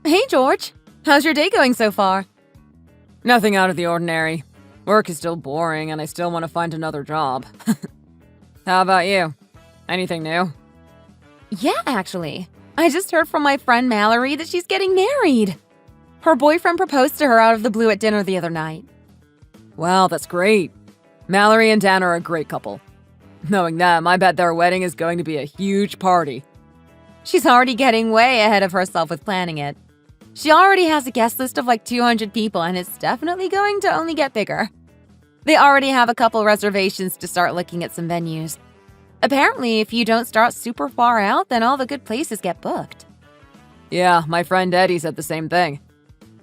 Hey, George. How's your day going so far? Nothing out of the ordinary. Work is still boring and I still want to find another job. How about you? Anything new? Yeah, actually. I just heard from my friend Mallory that she's getting married. Her boyfriend proposed to her out of the blue at dinner the other night. Wow, that's great. Mallory and Dan are a great couple. Knowing them, I bet their wedding is going to be a huge party. She's already getting way ahead of herself with planning it. She already has a guest list of like 200 people, and it's definitely going to only get bigger. They already have a couple reservations to start looking at some venues. Apparently, if you don't start super far out, then all the good places get booked. Yeah, my friend Eddie said the same thing.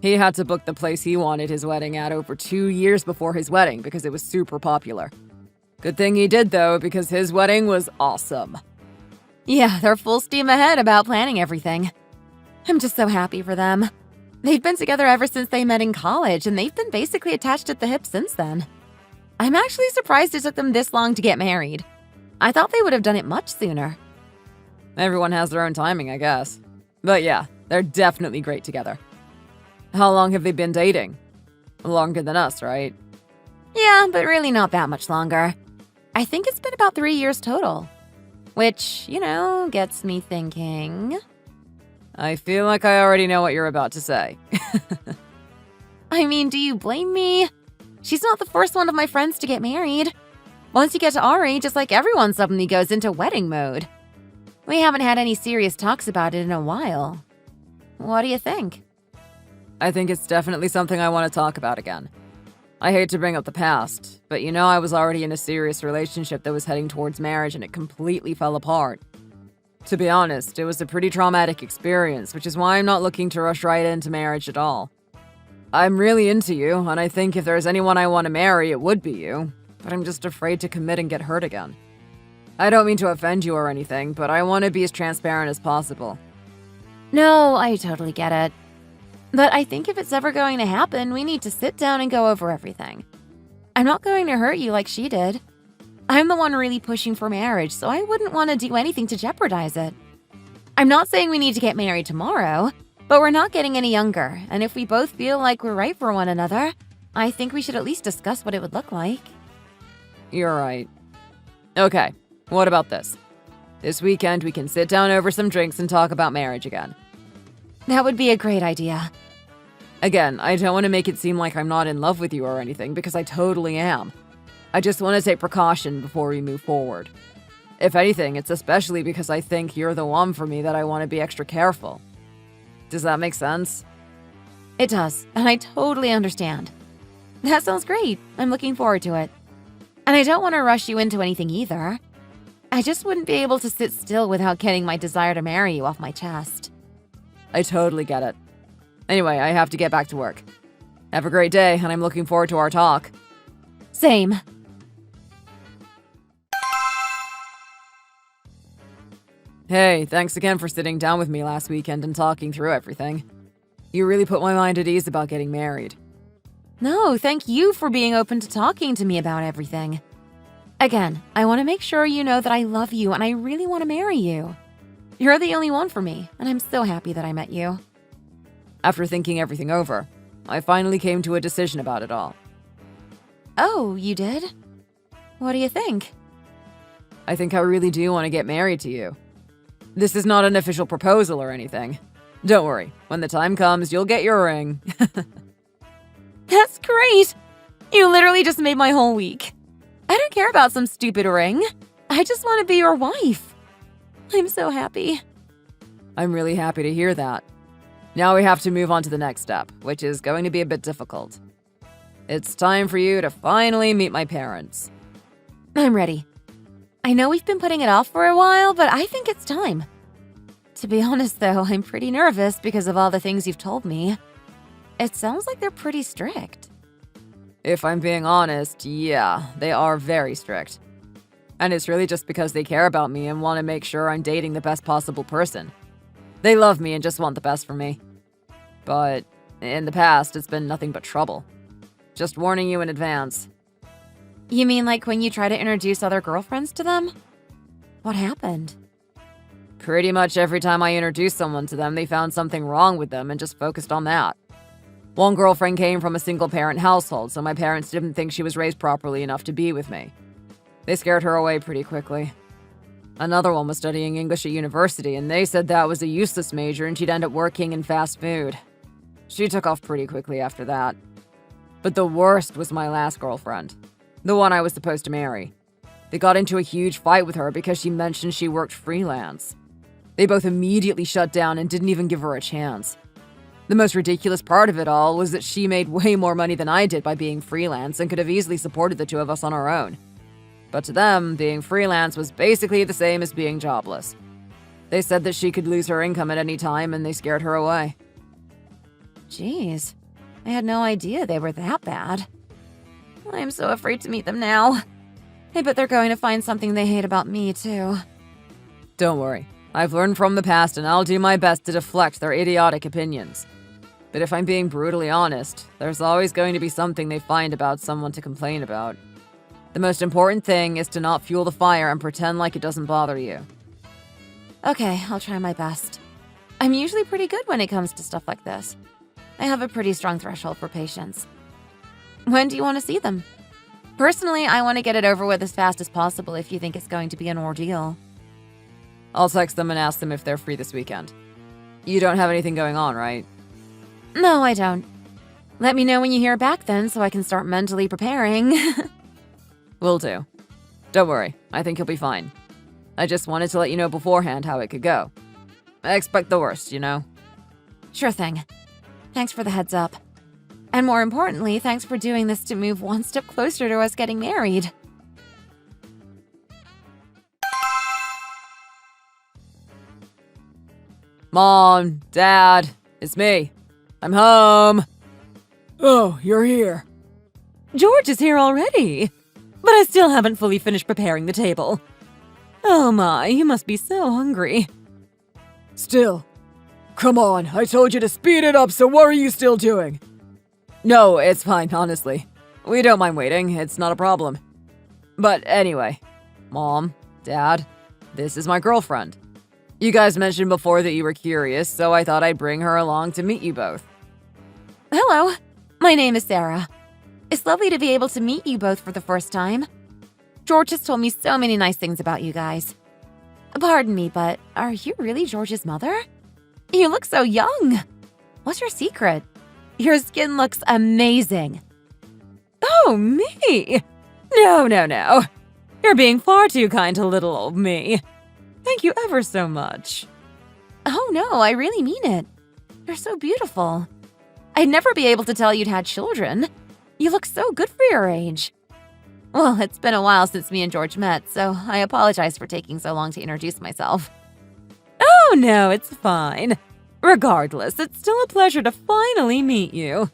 He had to book the place he wanted his wedding at over 2 years before his wedding because it was super popular. Good thing he did, though, because his wedding was awesome. Yeah, they're full steam ahead about planning everything. I'm just so happy for them. They've been together ever since they met in college, and they've been basically attached at the hip since then. I'm actually surprised it took them this long to get married. I thought they would have done it much sooner. Everyone has their own timing, I guess. But yeah, they're definitely great together. How long have they been dating? Longer than us, right? Yeah, but really not that much longer. I think it's been about 3 years total. Which, gets me thinking. I feel like I already know what you're about to say. I mean, do you blame me? She's not the first one of my friends to get married. Once you get to our age, it's like everyone suddenly goes into wedding mode. We haven't had any serious talks about it in a while. What do you think? I think it's definitely something I want to talk about again. I hate to bring up the past, but I was already in a serious relationship that was heading towards marriage and it completely fell apart. To be honest, it was a pretty traumatic experience, which is why I'm not looking to rush right into marriage at all. I'm really into you, and I think if there's anyone I want to marry, it would be you, but I'm just afraid to commit and get hurt again. I don't mean to offend you or anything, but I want to be as transparent as possible. No, I totally get it. But I think if it's ever going to happen, we need to sit down and go over everything. I'm not going to hurt you like she did. I'm the one really pushing for marriage, so I wouldn't want to do anything to jeopardize it. I'm not saying we need to get married tomorrow, but we're not getting any younger, and if we both feel like we're right for one another, I think we should at least discuss what it would look like. You're right. Okay, what about this? This weekend we can sit down over some drinks and talk about marriage again. That would be a great idea. Again, I don't want to make it seem like I'm not in love with you or anything, because I totally am. I just want to take precaution before we move forward. If anything, it's especially because I think you're the one for me that I want to be extra careful. Does that make sense? It does, and I totally understand. That sounds great. I'm looking forward to it. And I don't want to rush you into anything either. I just wouldn't be able to sit still without getting my desire to marry you off my chest. I totally get it. Anyway, I have to get back to work. Have a great day, and I'm looking forward to our talk. Same. Hey, thanks again for sitting down with me last weekend and talking through everything. You really put my mind at ease about getting married. No, thank you for being open to talking to me about everything. Again, I want to make sure you know that I love you and I really want to marry you. You're the only one for me, and I'm so happy that I met you. After thinking everything over, I finally came to a decision about it all. Oh, you did? What do you think? I think I really do want to get married to you. This is not an official proposal or anything. Don't worry, when the time comes, you'll get your ring. That's great! You literally just made my whole week. I don't care about some stupid ring. I just want to be your wife. I'm so happy. I'm really happy to hear that. Now we have to move on to the next step, which is going to be a bit difficult. It's time for you to finally meet my parents. I'm ready. I know we've been putting it off for a while, but I think it's time. To be honest, though, I'm pretty nervous because of all the things you've told me. It sounds like they're pretty strict. If I'm being honest, yeah, they are very strict. And it's really just because they care about me and want to make sure I'm dating the best possible person. They love me and just want the best for me. But in the past, it's been nothing but trouble. Just warning you in advance. You mean like when you try to introduce other girlfriends to them? What happened? Pretty much every time I introduced someone to them, they found something wrong with them and just focused on that. One girlfriend came from a single-parent household, so my parents didn't think she was raised properly enough to be with me. They scared her away pretty quickly. Another one was studying English at university, and they said that was a useless major and she'd end up working in fast food. She took off pretty quickly after that. But the worst was my last girlfriend, the one I was supposed to marry. They got into a huge fight with her because she mentioned she worked freelance. They both immediately shut down and didn't even give her a chance. The most ridiculous part of it all was that she made way more money than I did by being freelance and could have easily supported the two of us on our own. But to them, being freelance was basically the same as being jobless. They said that she could lose her income at any time and they scared her away. Jeez, I had no idea they were that bad. I'm so afraid to meet them now. I bet they're going to find something they hate about me, too. Don't worry. I've learned from the past and I'll do my best to deflect their idiotic opinions. But if I'm being brutally honest, there's always going to be something they find about someone to complain about. The most important thing is to not fuel the fire and pretend like it doesn't bother you. Okay, I'll try my best. I'm usually pretty good when it comes to stuff like this. I have a pretty strong threshold for patience. When do you want to see them? Personally, I want to get it over with as fast as possible if you think it's going to be an ordeal. I'll text them and ask them if they're free this weekend. You don't have anything going on, right? No, I don't. Let me know when you hear back then so I can start mentally preparing. Will do. Don't worry, I think you'll be fine. I just wanted to let you know beforehand how it could go. I expect the worst, you know? Sure thing. Thanks for the heads up. And more importantly, thanks for doing this to move one step closer to us getting married. Mom, Dad, it's me. I'm home. Oh, you're here. George is here already. But I still haven't fully finished preparing the table. Oh my, you must be so hungry. Still. Come on, I told you to speed it up, so what are you still doing? No, it's fine, honestly. We don't mind waiting, it's not a problem. But anyway, Mom, Dad, this is my girlfriend. You guys mentioned before that you were curious, so I thought I'd bring her along to meet you both. Hello, my name is Sarah. It's lovely to be able to meet you both for the first time. George has told me so many nice things about you guys. Pardon me, but are you really George's mother? You look so young. What's your secret? Your skin looks amazing. Oh, me? No. You're being far too kind to little old me. Thank you ever so much. Oh no, I really mean it. You're so beautiful. I'd never be able to tell you'd had children. You look so good for your age. Well, it's been a while since me and George met, so I apologize for taking so long to introduce myself. Oh no, it's fine. Regardless, it's still a pleasure to finally meet you.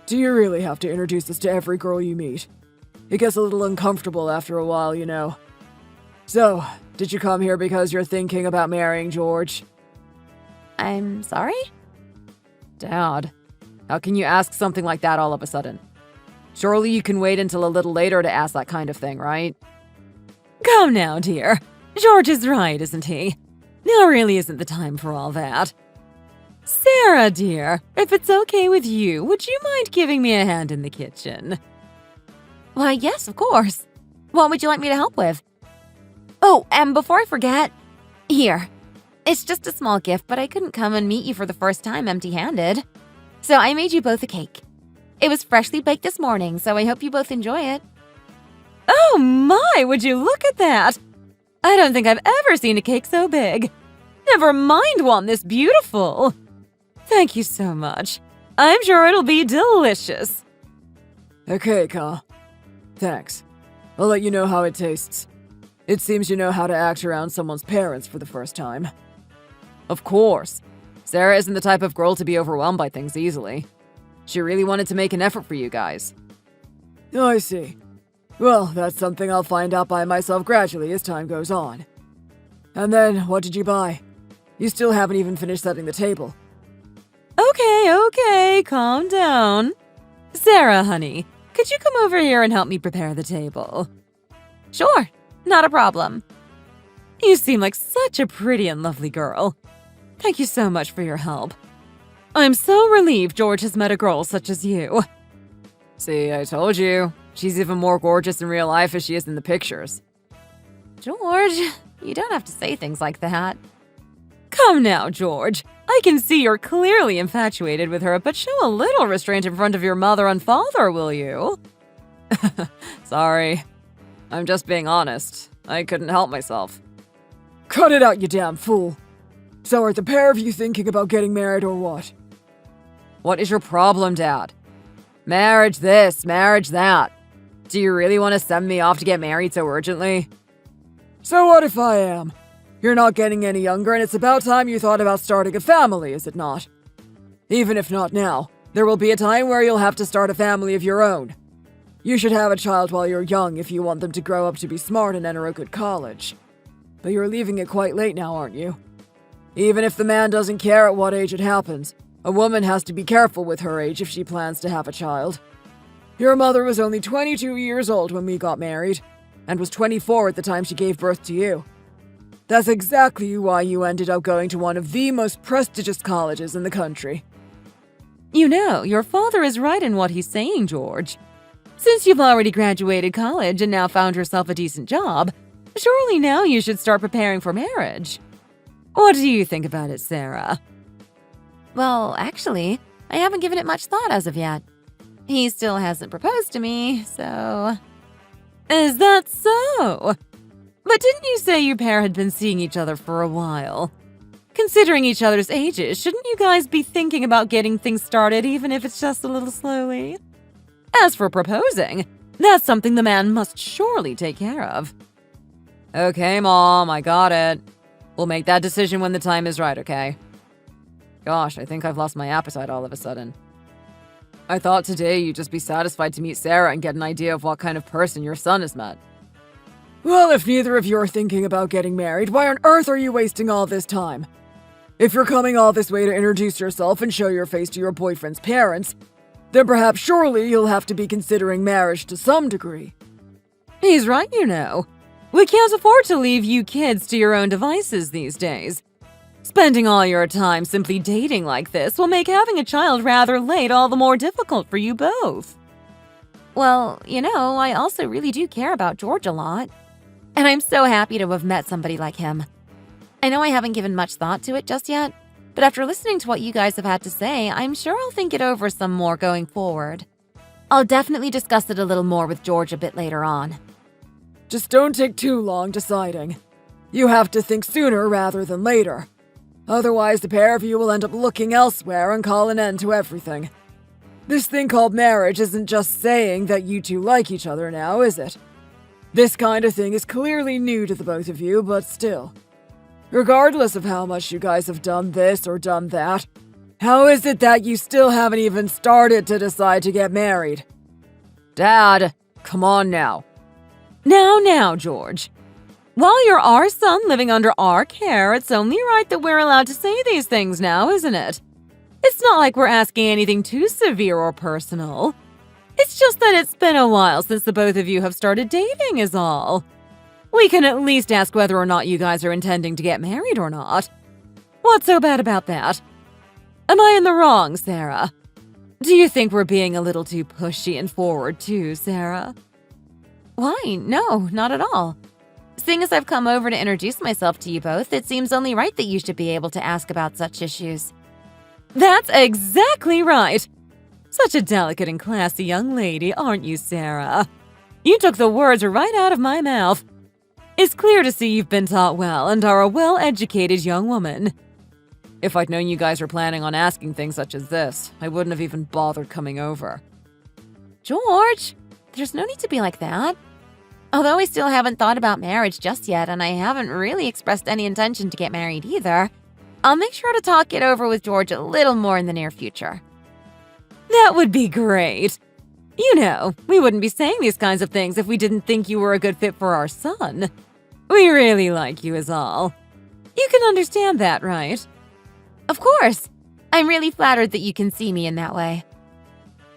Do you really have to introduce us to every girl you meet? It gets a little uncomfortable after a while, you know. So, did you come here because you're thinking about marrying George? I'm sorry? Dad, how can you ask something like that all of a sudden? Surely you can wait until a little later to ask that kind of thing, right? Come now, dear. George is right, isn't he? Now really isn't the time for all that. Sarah, dear, if it's okay with you, would you mind giving me a hand in the kitchen? Why, yes, of course. What would you like me to help with? Oh, and before I forget, here. It's just a small gift, but I couldn't come and meet you for the first time empty-handed. So I made you both a cake. It was freshly baked this morning, so I hope you both enjoy it. Oh my, would you look at that? I don't think I've ever seen a cake so big. Never mind one this beautiful. Thank you so much. I'm sure it'll be delicious. Okay, Ka. Thanks. I'll let you know how it tastes. It seems you know how to act around someone's parents for the first time. Of course. Sarah isn't the type of girl to be overwhelmed by things easily. She really wanted to make an effort for you guys. I see. Well, that's something I'll find out by myself gradually as time goes on. And then, what did you buy? You still haven't even finished setting the table. Okay, calm down. Sarah, honey, could you come over here and help me prepare the table? Sure, not a problem. You seem like such a pretty and lovely girl. Thank you so much for your help. I'm so relieved George has met a girl such as you. See, I told you. She's even more gorgeous in real life as she is in the pictures. George, you don't have to say things like that. Come now, George. I can see you're clearly infatuated with her, but show a little restraint in front of your mother and father, will you? Sorry. I'm just being honest. I couldn't help myself. Cut it out, you damn fool. So are the pair of you thinking about getting married or what? What is your problem, Dad? Marriage this, marriage that. Do you really want to send me off to get married so urgently? So what if I am? You're not getting any younger, and it's about time you thought about starting a family, is it not? Even if not now, there will be a time where you'll have to start a family of your own. You should have a child while you're young if you want them to grow up to be smart and enter a good college. But you're leaving it quite late now, aren't you? Even if the man doesn't care at what age it happens, a woman has to be careful with her age if she plans to have a child. Your mother was only 22 years old when we got married, and was 24 at the time she gave birth to you. That's exactly why you ended up going to one of the most prestigious colleges in the country. You know, your father is right in what he's saying, George. Since you've already graduated college and now found yourself a decent job, surely now you should start preparing for marriage. What do you think about it, Sarah? Well, actually, I haven't given it much thought as of yet. He still hasn't proposed to me, so... Is that so? But didn't you say your pair had been seeing each other for a while? Considering each other's ages, shouldn't you guys be thinking about getting things started even if it's just a little slowly? As for proposing, that's something the man must surely take care of. Okay, Mom, I got it. We'll make that decision when the time is right, okay? Gosh, I think I've lost my appetite all of a sudden. I thought today you'd just be satisfied to meet Sarah and get an idea of what kind of person your son has met. Well, if neither of you are thinking about getting married, why on earth are you wasting all this time? If you're coming all this way to introduce yourself and show your face to your boyfriend's parents, then perhaps surely you'll have to be considering marriage to some degree. He's right, you know. We can't afford to leave you kids to your own devices these days. Spending all your time simply dating like this will make having a child rather late all the more difficult for you both. Well, you know, I also really do care about George a lot. And I'm so happy to have met somebody like him. I know I haven't given much thought to it just yet, but after listening to what you guys have had to say, I'm sure I'll think it over some more going forward. I'll definitely discuss it a little more with George a bit later on. Just don't take too long deciding. You have to think sooner rather than later. Otherwise, the pair of you will end up looking elsewhere and call an end to everything. This thing called marriage isn't just saying that you two like each other now, is it? This kind of thing is clearly new to the both of you, but still. Regardless of how much you guys have done this or done that, how is it that you still haven't even started to decide to get married? Dad, come on now. Now, George. While you're our son living under our care, it's only right that we're allowed to say these things now, isn't it? It's not like we're asking anything too severe or personal. It's just that it's been a while since the both of you have started dating is all. We can at least ask whether or not you guys are intending to get married or not. What's so bad about that? Am I in the wrong, Sarah? Do you think we're being a little too pushy and forward too, Sarah? Why? No, not at all. Seeing as I've come over to introduce myself to you both, it seems only right that you should be able to ask about such issues. That's exactly right! Such a delicate and classy young lady, aren't you, Sarah? You took the words right out of my mouth. It's clear to see you've been taught well and are a well-educated young woman. If I'd known you guys were planning on asking things such as this, I wouldn't have even bothered coming over. George, there's no need to be like that. Although I still haven't thought about marriage just yet, and I haven't really expressed any intention to get married either, I'll make sure to talk it over with George a little more in the near future. That would be great. You know, we wouldn't be saying these kinds of things if we didn't think you were a good fit for our son. We really like you is all. You can understand that, right? Of course. I'm really flattered that you can see me in that way.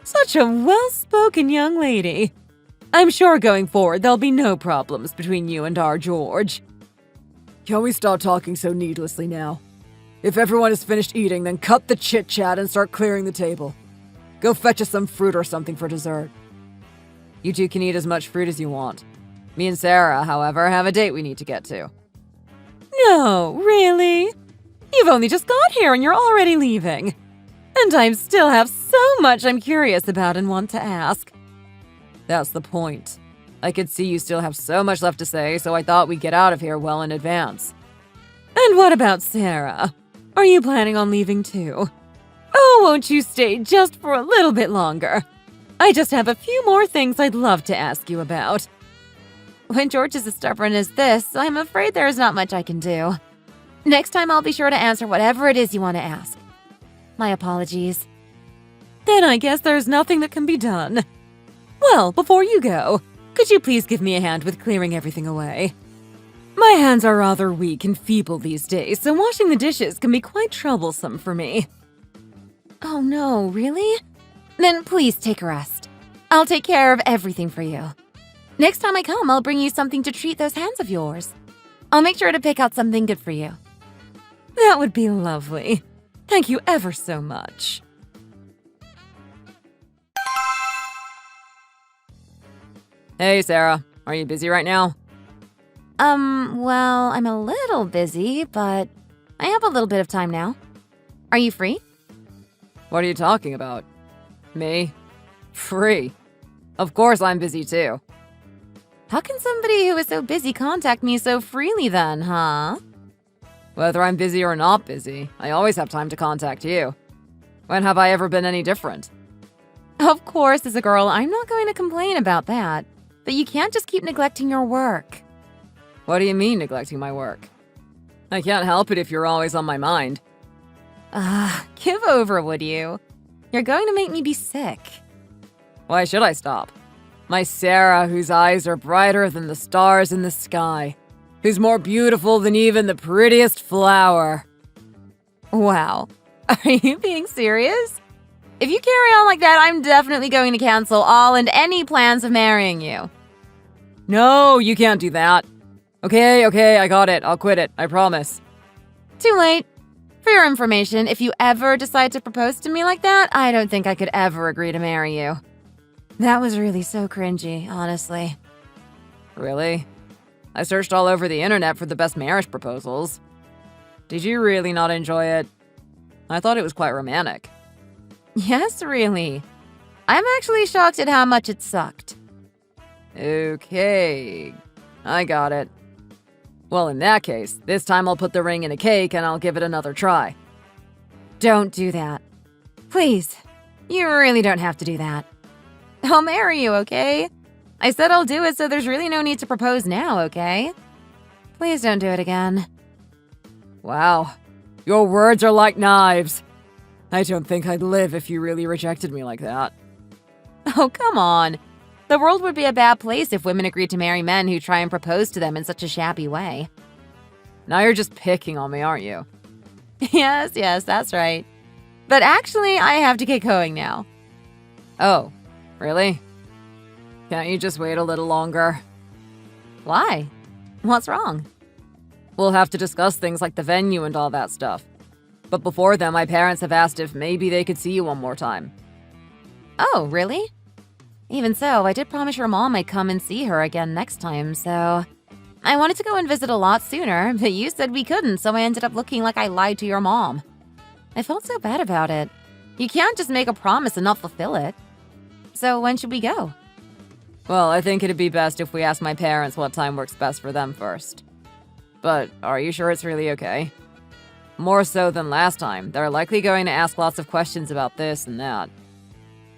Such a well-spoken young lady. I'm sure going forward there'll be no problems between you and our George. Can we stop talking so needlessly now? If everyone has finished eating, then cut the chit-chat and start clearing the table. Go fetch us some fruit or something for dessert. You two can eat as much fruit as you want. Me and Sarah, however, have a date we need to get to. No, really? You've only just got here and you're already leaving. And I still have so much I'm curious about and want to ask. That's the point. I could see you still have so much left to say, so I thought we'd get out of here well in advance. And what about Sarah? Are you planning on leaving too? Oh, won't you stay just for a little bit longer? I just have a few more things I'd love to ask you about. When George is as stubborn as this, I'm afraid there is not much I can do. Next time I'll be sure to answer whatever it is you want to ask. My apologies. Then I guess there's nothing that can be done. Well, before you go, could you please give me a hand with clearing everything away? My hands are rather weak and feeble these days, so washing the dishes can be quite troublesome for me. Oh no, really? Then please take a rest. I'll take care of everything for you. Next time I come, I'll bring you something to treat those hands of yours. I'll make sure to pick out something good for you. That would be lovely. Thank you ever so much. Hey, Sarah. Are you busy right now? Well, I'm a little busy, but I have a little bit of time now. Are you free? What are you talking about? Me? Free? Of course I'm busy too. How can somebody who is so busy contact me so freely then, huh? Whether I'm busy or not busy, I always have time to contact you. When have I ever been any different? Of course, as a girl, I'm not going to complain about that. But you can't just keep neglecting your work. What do you mean, neglecting my work? I can't help it if you're always on my mind. Give over, would you? You're going to make me be sick. Why should I stop? My Sarah, whose eyes are brighter than the stars in the sky, who's more beautiful than even the prettiest flower. Wow. Are you being serious? If you carry on like that, I'm definitely going to cancel all and any plans of marrying you. No, you can't do that. Okay, I got it. I'll quit it. I promise. Too late. For your information, if you ever decide to propose to me like that, I don't think I could ever agree to marry you. That was really so cringy, honestly. Really? I searched all over the internet for the best marriage proposals. Did you really not enjoy it? I thought it was quite romantic. Yes, really. I'm actually shocked at how much it sucked. Okay, I got it. Well, in that case, this time I'll put the ring in a cake and I'll give it another try. Don't do that. Please. You really don't have to do that. I'll marry you, okay? I said I'll do it, so there's really no need to propose now, okay? Please don't do it again. Wow, your words are like knives. I don't think I'd live if you really rejected me like that. Oh, come on. The world would be a bad place if women agreed to marry men who try and propose to them in such a shabby way. Now you're just picking on me, aren't you? Yes, that's right. But actually, I have to get going now. Oh, really? Can't you just wait a little longer? Why? What's wrong? We'll have to discuss things like the venue and all that stuff. But before then, my parents have asked if maybe they could see you one more time. Oh, really? Even so, I did promise your mom I'd come and see her again next time, so... I wanted to go and visit a lot sooner, but you said we couldn't, so I ended up looking like I lied to your mom. I felt so bad about it. You can't just make a promise and not fulfill it. So when should we go? Well, I think it'd be best if we ask my parents what time works best for them first. But are you sure it's really okay? More so than last time, they're likely going to ask lots of questions about this and that.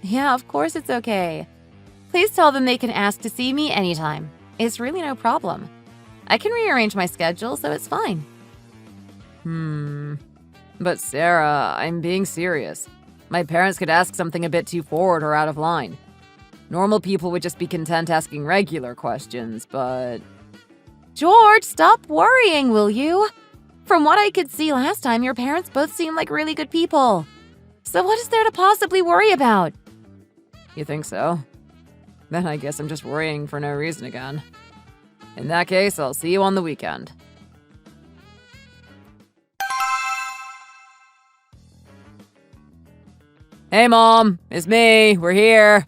Yeah, of course it's okay. Please tell them they can ask to see me anytime. It's really no problem. I can rearrange my schedule, so it's fine. But Sarah, I'm being serious. My parents could ask something a bit too forward or out of line. Normal people would just be content asking regular questions, but... George, stop worrying, will you? From what I could see last time, your parents both seem like really good people. So what is there to possibly worry about? You think so? Then I guess I'm just worrying for no reason again. In that case, I'll see you on the weekend. Hey, Mom, it's me. We're here.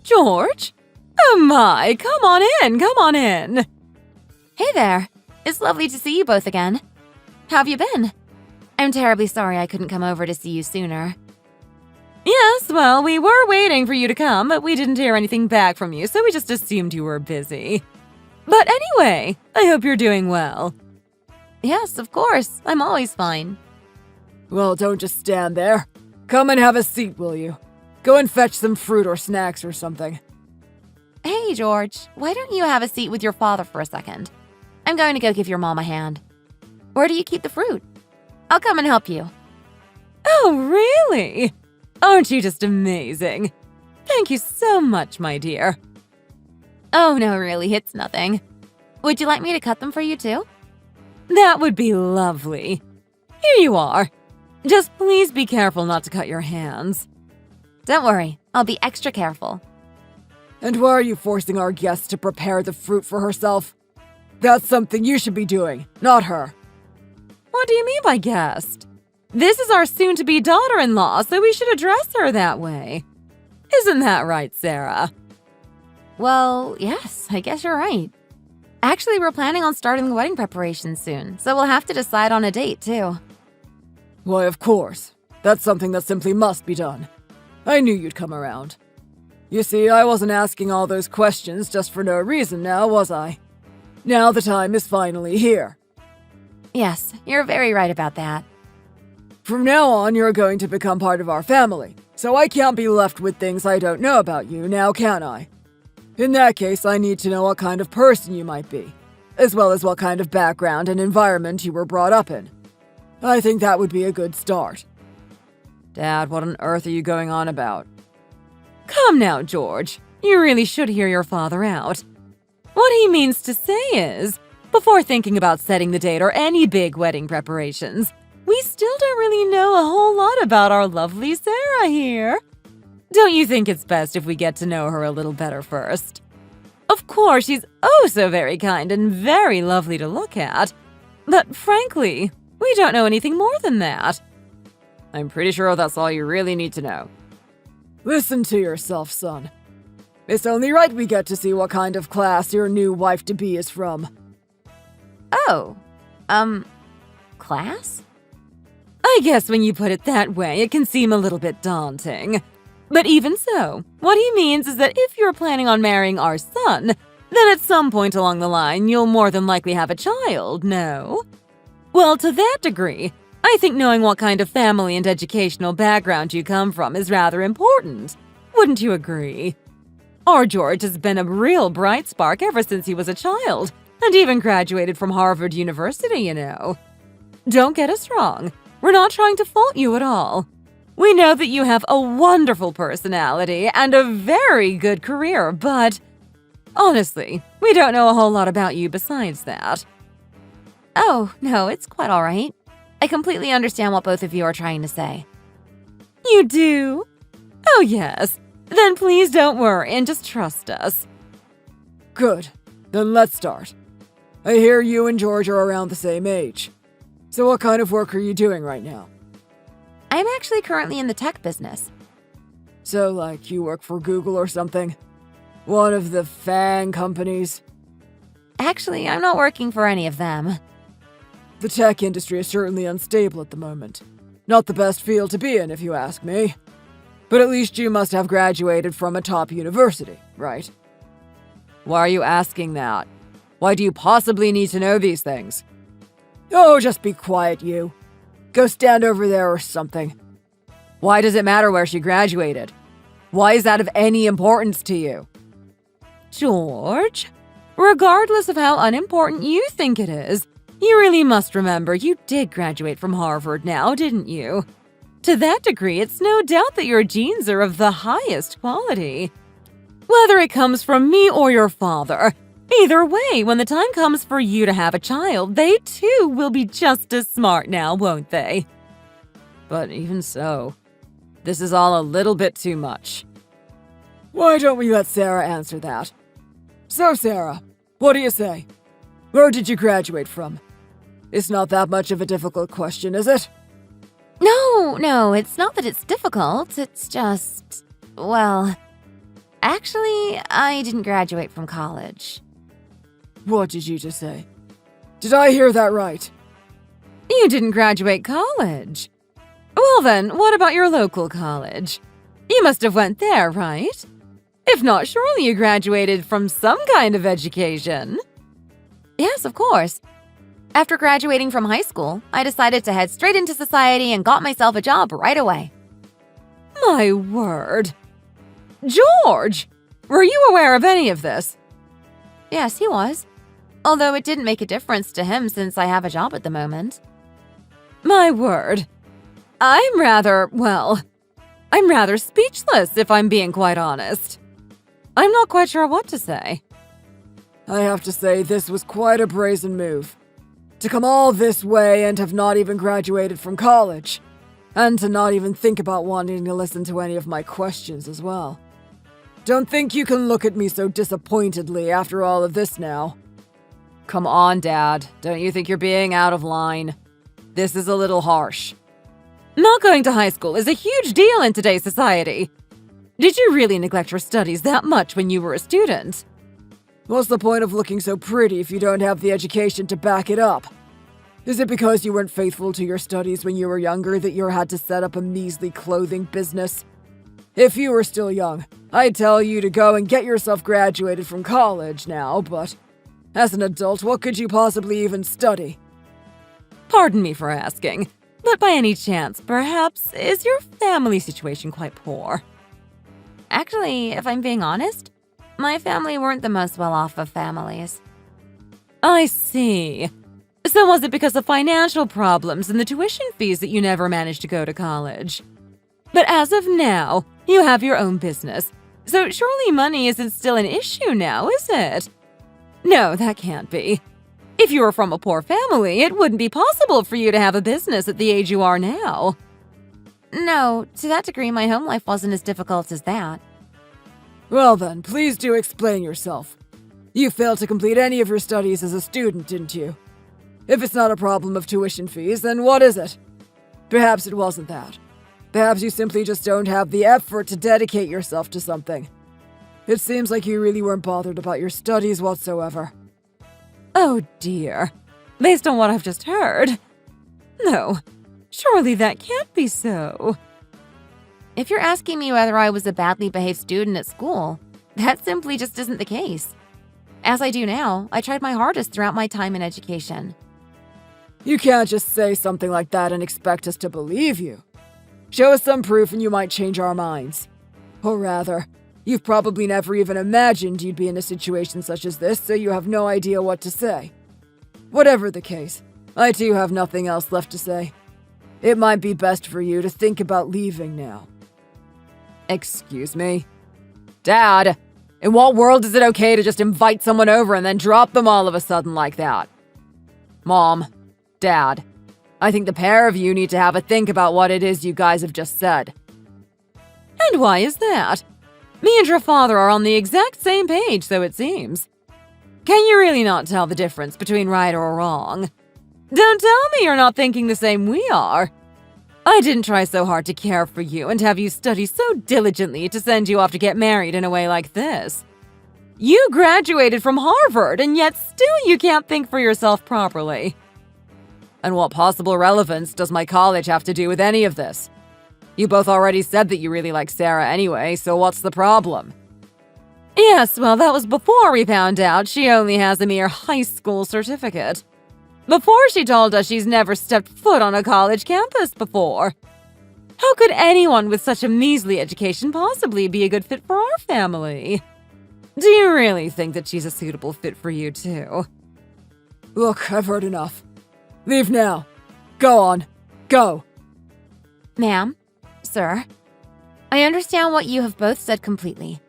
George? Oh my, come on in. Hey there. It's lovely to see you both again. How have you been? I'm terribly sorry I couldn't come over to see you sooner. Yes, well, we were waiting for you to come, but we didn't hear anything back from you, so we just assumed you were busy. But anyway, I hope you're doing well. Yes, of course. I'm always fine. Well, don't just stand there. Come and have a seat, will you? Go and fetch some fruit or snacks or something. Hey, George, why don't you have a seat with your father for a second? I'm going to go give your mom a hand. Where do you keep the fruit? I'll come and help you. Oh, really? Aren't you just amazing? Thank you so much, my dear. Oh, no, really, it's nothing. Would you like me to cut them for you too? That would be lovely. Here you are. Just please be careful not to cut your hands. Don't worry, I'll be extra careful. And why are you forcing our guest to prepare the fruit for herself? That's something you should be doing, not her. What do you mean by guest? This is our soon-to-be daughter-in-law, so we should address her that way. Isn't that right, Sarah? Well, yes, I guess you're right. Actually, we're planning on starting the wedding preparations soon, so we'll have to decide on a date, too. Why, of course. That's something that simply must be done. I knew you'd come around. You see, I wasn't asking all those questions just for no reason now, was I? Now the time is finally here. Yes, you're very right about that. From now on, you're going to become part of our family, so I can't be left with things I don't know about you, now can I? In that case, I need to know what kind of person you might be, as well as what kind of background and environment you were brought up in. I think that would be a good start. Dad, what on earth are you going on about? Come now, George. You really should hear your father out. What he means to say is, before thinking about setting the date or any big wedding preparations, we still don't really know a whole lot about our lovely Sarah here. Don't you think it's best if we get to know her a little better first? Of course, she's oh so very kind and very lovely to look at. But frankly, we don't know anything more than that. I'm pretty sure that's all you really need to know. Listen to yourself, son. It's only right we get to see what kind of class your new wife-to-be is from. Oh, class? I guess when you put it that way, it can seem a little bit daunting. But even so, what he means is that if you're planning on marrying our son, then at some point along the line, you'll more than likely have a child, no? Well, to that degree, I think knowing what kind of family and educational background you come from is rather important. Wouldn't you agree? Our George has been a real bright spark ever since he was a child, and even graduated from Harvard University, you know. Don't get us wrong. We're not trying to fault you at all. We know that you have a wonderful personality and a very good career, but honestly, we don't know a whole lot about you besides that. Oh, no, it's quite all right. I completely understand what both of you are trying to say. You do? Oh, yes. Then please don't worry and just trust us. Good. Then let's start. I hear you and George are around the same age. So what kind of work are you doing right now? I'm actually currently in the tech business. So, like, you work for Google or something? One of the FANG companies? Actually, I'm not working for any of them. The tech industry is certainly unstable at the moment. Not the best field to be in, if you ask me. But at least you must have graduated from a top university, right? Why are you asking that? Why do you possibly need to know these things? Oh, just be quiet, you. Go stand over there or something. Why does it matter where she graduated? Why is that of any importance to you? George, regardless of how unimportant you think it is, you really must remember you did graduate from Harvard now, didn't you? To that degree, it's no doubt that your genes are of the highest quality. Whether it comes from me or your father, either way, when the time comes for you to have a child, they too will be just as smart now, won't they? But even so, this is all a little bit too much. Why don't we let Sarah answer that? So, Sarah, what do you say? Where did you graduate from? It's not that much of a difficult question, is it? No, No, it's not that it's difficult. It's just, well, actually, I didn't graduate from college. What did you just say? Did I hear that right? You didn't graduate college. Well then, what about your local college? You must have went there, right? If not, surely you graduated from some kind of education. Yes, of course. After graduating from high school, I decided to head straight into society and got myself a job right away. My word. George! Were you aware of any of this? Yes, he was. Although it didn't make a difference to him since I have a job at the moment. My word. I'm rather speechless if I'm being quite honest. I'm not quite sure what to say. I have to say, this was quite a brazen move. To come all this way and have not even graduated from college. And to not even think about wanting to listen to any of my questions as well. Don't think you can look at me so disappointedly after all of this now. Come on, Dad. Don't you think you're being out of line? This is a little harsh. Not going to high school is a huge deal in today's society. Did you really neglect your studies that much when you were a student? What's the point of looking so pretty if you don't have the education to back it up? Is it because you weren't faithful to your studies when you were younger that you had to set up a measly clothing business? If you were still young, I'd tell you to go and get yourself graduated from college now, but as an adult, what could you possibly even study? Pardon me for asking, but by any chance, perhaps, is your family situation quite poor? Actually, if I'm being honest, my family weren't the most well-off of families. I see. So was it because of financial problems and the tuition fees that you never managed to go to college? But as of now, you have your own business, so surely money isn't still an issue now, is it? No, that can't be. If you were from a poor family, it wouldn't be possible for you to have a business at the age you are now. No, to that degree, my home life wasn't as difficult as that. Well then, please do explain yourself. You failed to complete any of your studies as a student, didn't you? If it's not a problem of tuition fees, then what is it? Perhaps it wasn't that. Perhaps you simply just don't have the effort to dedicate yourself to something. It seems like you really weren't bothered about your studies whatsoever. Oh dear. Based on what I've just heard. No, surely that can't be so. If you're asking me whether I was a badly behaved student at school, that simply just isn't the case. As I do now, I tried my hardest throughout my time in education. You can't just say something like that and expect us to believe you. Show us some proof and you might change our minds. Or rather, you've probably never even imagined you'd be in a situation such as this, so you have no idea what to say. Whatever the case, I too have nothing else left to say. It might be best for you to think about leaving now. Excuse me? Dad, in what world is it okay to just invite someone over and then drop them all of a sudden like that? Mom, Dad, I think the pair of you need to have a think about what it is you guys have just said. And why is that? Me and your father are on the exact same page, so it seems. Can you really not tell the difference between right or wrong? Don't tell me you're not thinking the same we are. I didn't try so hard to care for you and have you study so diligently to send you off to get married in a way like this. You graduated from Harvard, and yet still you can't think for yourself properly. And what possible relevance does my college have to do with any of this? You both already said that you really like Sarah anyway, so what's the problem? Yes, well, that was before we found out she only has a mere high school certificate. Before she told us she's never stepped foot on a college campus before. How could anyone with such a measly education possibly be a good fit for our family? Do you really think that she's a suitable fit for you too? Look, I've heard enough. Leave now. Go on. Go. Ma'am, sir, I understand what you have both said completely.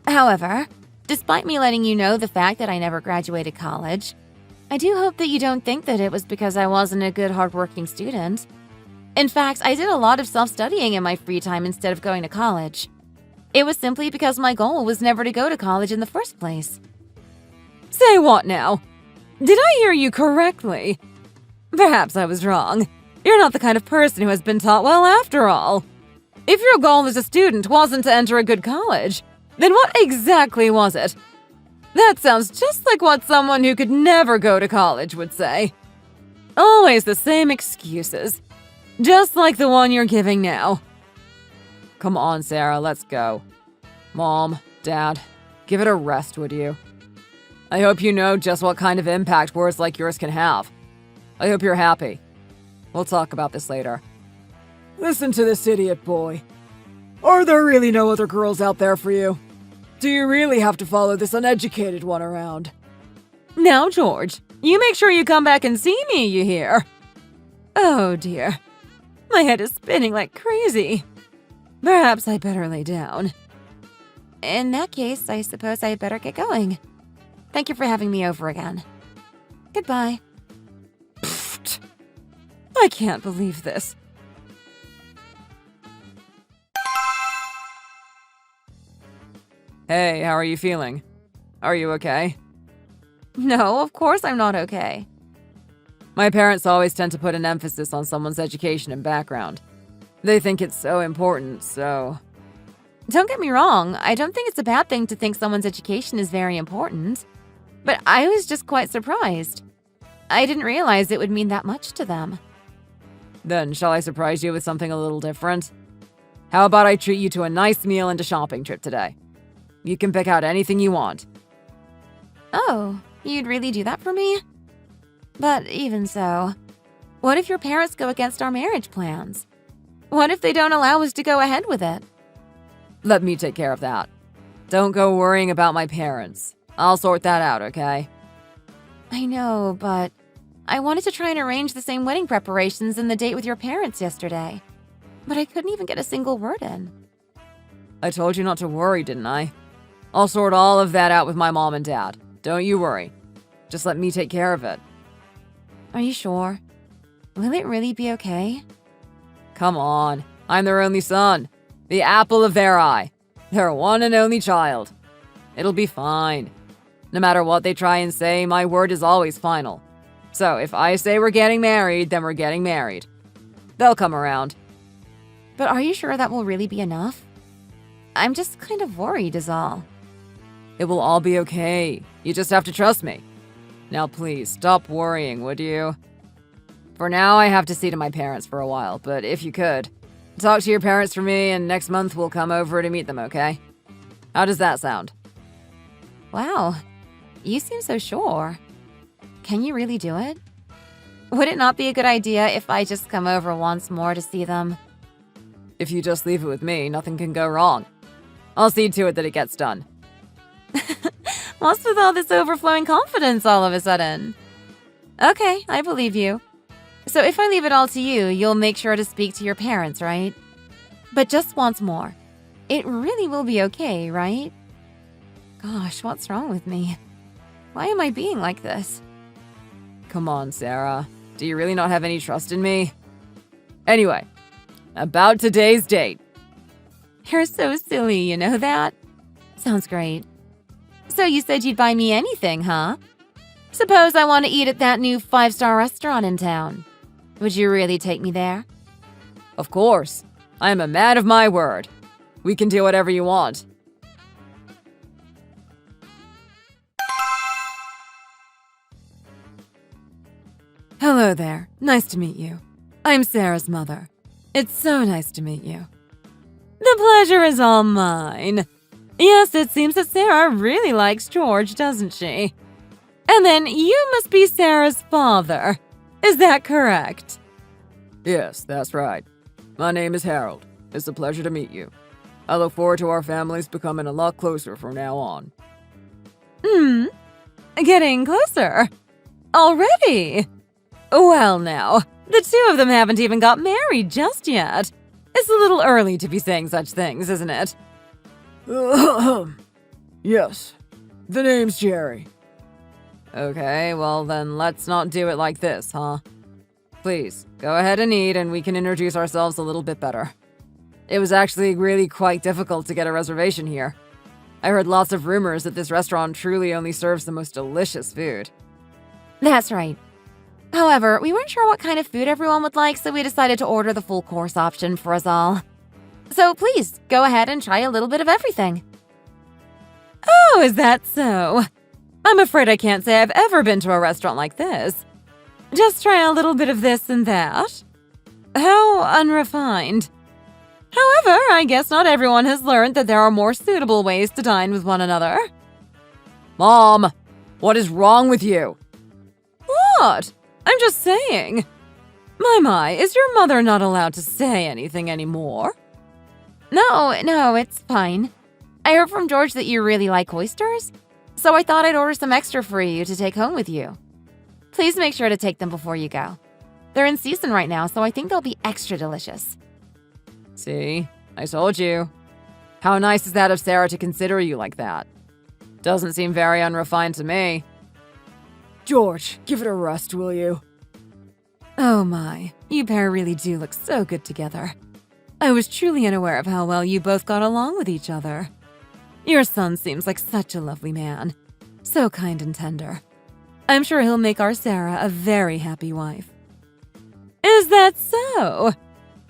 However, despite me letting you know the fact that I never graduated college, I do hope that you don't think that it was because I wasn't a good, hardworking student. In fact, I did a lot of self-studying in my free time instead of going to college. It was simply because my goal was never to go to college in the first place. Say what now? Did I hear you correctly? Perhaps I was wrong. You're not the kind of person who has been taught well after all. If your goal as a student wasn't to enter a good college, then what exactly was it? That sounds just like what someone who could never go to college would say. Always the same excuses. Just like the one you're giving now. Come on, Sarah, let's go. Mom, Dad, give it a rest, would you? I hope you know just what kind of impact words like yours can have. I hope you're happy. We'll talk about this later. Listen to this idiot boy. Are there really no other girls out there for you? Do you really have to follow this uneducated one around? Now, George, you make sure you come back and see me, you hear? Oh dear. My head is spinning like crazy. Perhaps I better lay down. In that case, I suppose I better get going. Thank you for having me over again. Goodbye. Pfft. I can't believe this. Hey, how are you feeling? Are you okay? No, of course I'm not okay. My parents always tend to put an emphasis on someone's education and background. They think it's so important, so... Don't get me wrong, I don't think it's a bad thing to think someone's education is very important. But I was just quite surprised. I didn't realize it would mean that much to them. Then, shall I surprise you with something a little different? How about I treat you to a nice meal and a shopping trip today? You can pick out anything you want. Oh, you'd really do that for me? But even so, what if your parents go against our marriage plans? What if they don't allow us to go ahead with it? Let me take care of that. Don't go worrying about my parents. I'll sort that out, okay? I know, but I wanted to try and arrange the same wedding preparations and the date with your parents yesterday. But I couldn't even get a single word in. I told you not to worry, didn't I? I'll sort all of that out with my mom and dad. Don't you worry. Just let me take care of it. Are you sure? Will it really be okay? Come on. I'm their only son. The apple of their eye. Their one and only child. It'll be fine. No matter what they try and say, my word is always final. So if I say we're getting married, then we're getting married. They'll come around. But are you sure that will really be enough? I'm just kind of worried is all. It will all be okay. You just have to trust me. Now please, stop worrying, would you? For now, I have to see to my parents for a while, but if you could, talk to your parents for me, and next month we'll come over to meet them, okay? How does that sound? Wow, you seem so sure. Can you really do it? Would it not be a good idea if I just come over once more to see them? If you just leave it with me, nothing can go wrong. I'll see to it that it gets done. What's with all this overflowing confidence all of a sudden? Okay, I believe you. So if I leave it all to you, you'll make sure to speak to your parents, right? But just once more. It really will be okay, right? Gosh, what's wrong with me? Why am I being like this? Come on, Sarah. Do you really not have any trust in me? Anyway, about today's date. You're so silly, you know that? Sounds great. So you said you'd buy me anything, huh? Suppose I want to eat at that new 5-star restaurant in town. Would you really take me there? Of course. I am a man of my word. We can do whatever you want. Hello there. Nice to meet you. I'm Sarah's mother. It's so nice to meet you. The pleasure is all mine. Yes, it seems that Sarah really likes George, doesn't she? And then you must be Sarah's father. Is that correct? Yes, that's right. My name is Harold. It's a pleasure to meet you. I look forward to our families becoming a lot closer from now on. Getting closer? Already? Well now, the two of them haven't even got married just yet. It's a little early to be saying such things, isn't it? Yes. The name's Jerry. Okay, well then let's not do it like this, huh? Please, go ahead and eat and we can introduce ourselves a little bit better. It was actually really quite difficult to get a reservation here. I heard lots of rumors that this restaurant truly only serves the most delicious food. That's right. However, we weren't sure what kind of food everyone would like, so we decided to order the full course option for us all. So please, go ahead and try a little bit of everything. Oh, is that so? I'm afraid I can't say I've ever been to a restaurant like this. Just try a little bit of this and that. How unrefined. However, I guess not everyone has learned that there are more suitable ways to dine with one another. Mom, what is wrong with you? What? I'm just saying. My, is your mother not allowed to say anything anymore? No, it's fine. I heard from George that you really like oysters, so I thought I'd order some extra for you to take home with you. Please make sure to take them before you go. They're in season right now, so I think they'll be extra delicious. See, I told you. How nice is that of Sarah to consider you like that? Doesn't seem very unrefined to me. George, give it a rest, will you? Oh my, you pair really do look so good together. I was truly unaware of how well you both got along with each other. Your son seems like such a lovely man. So kind and tender. I'm sure he'll make our Sarah a very happy wife. Is that so?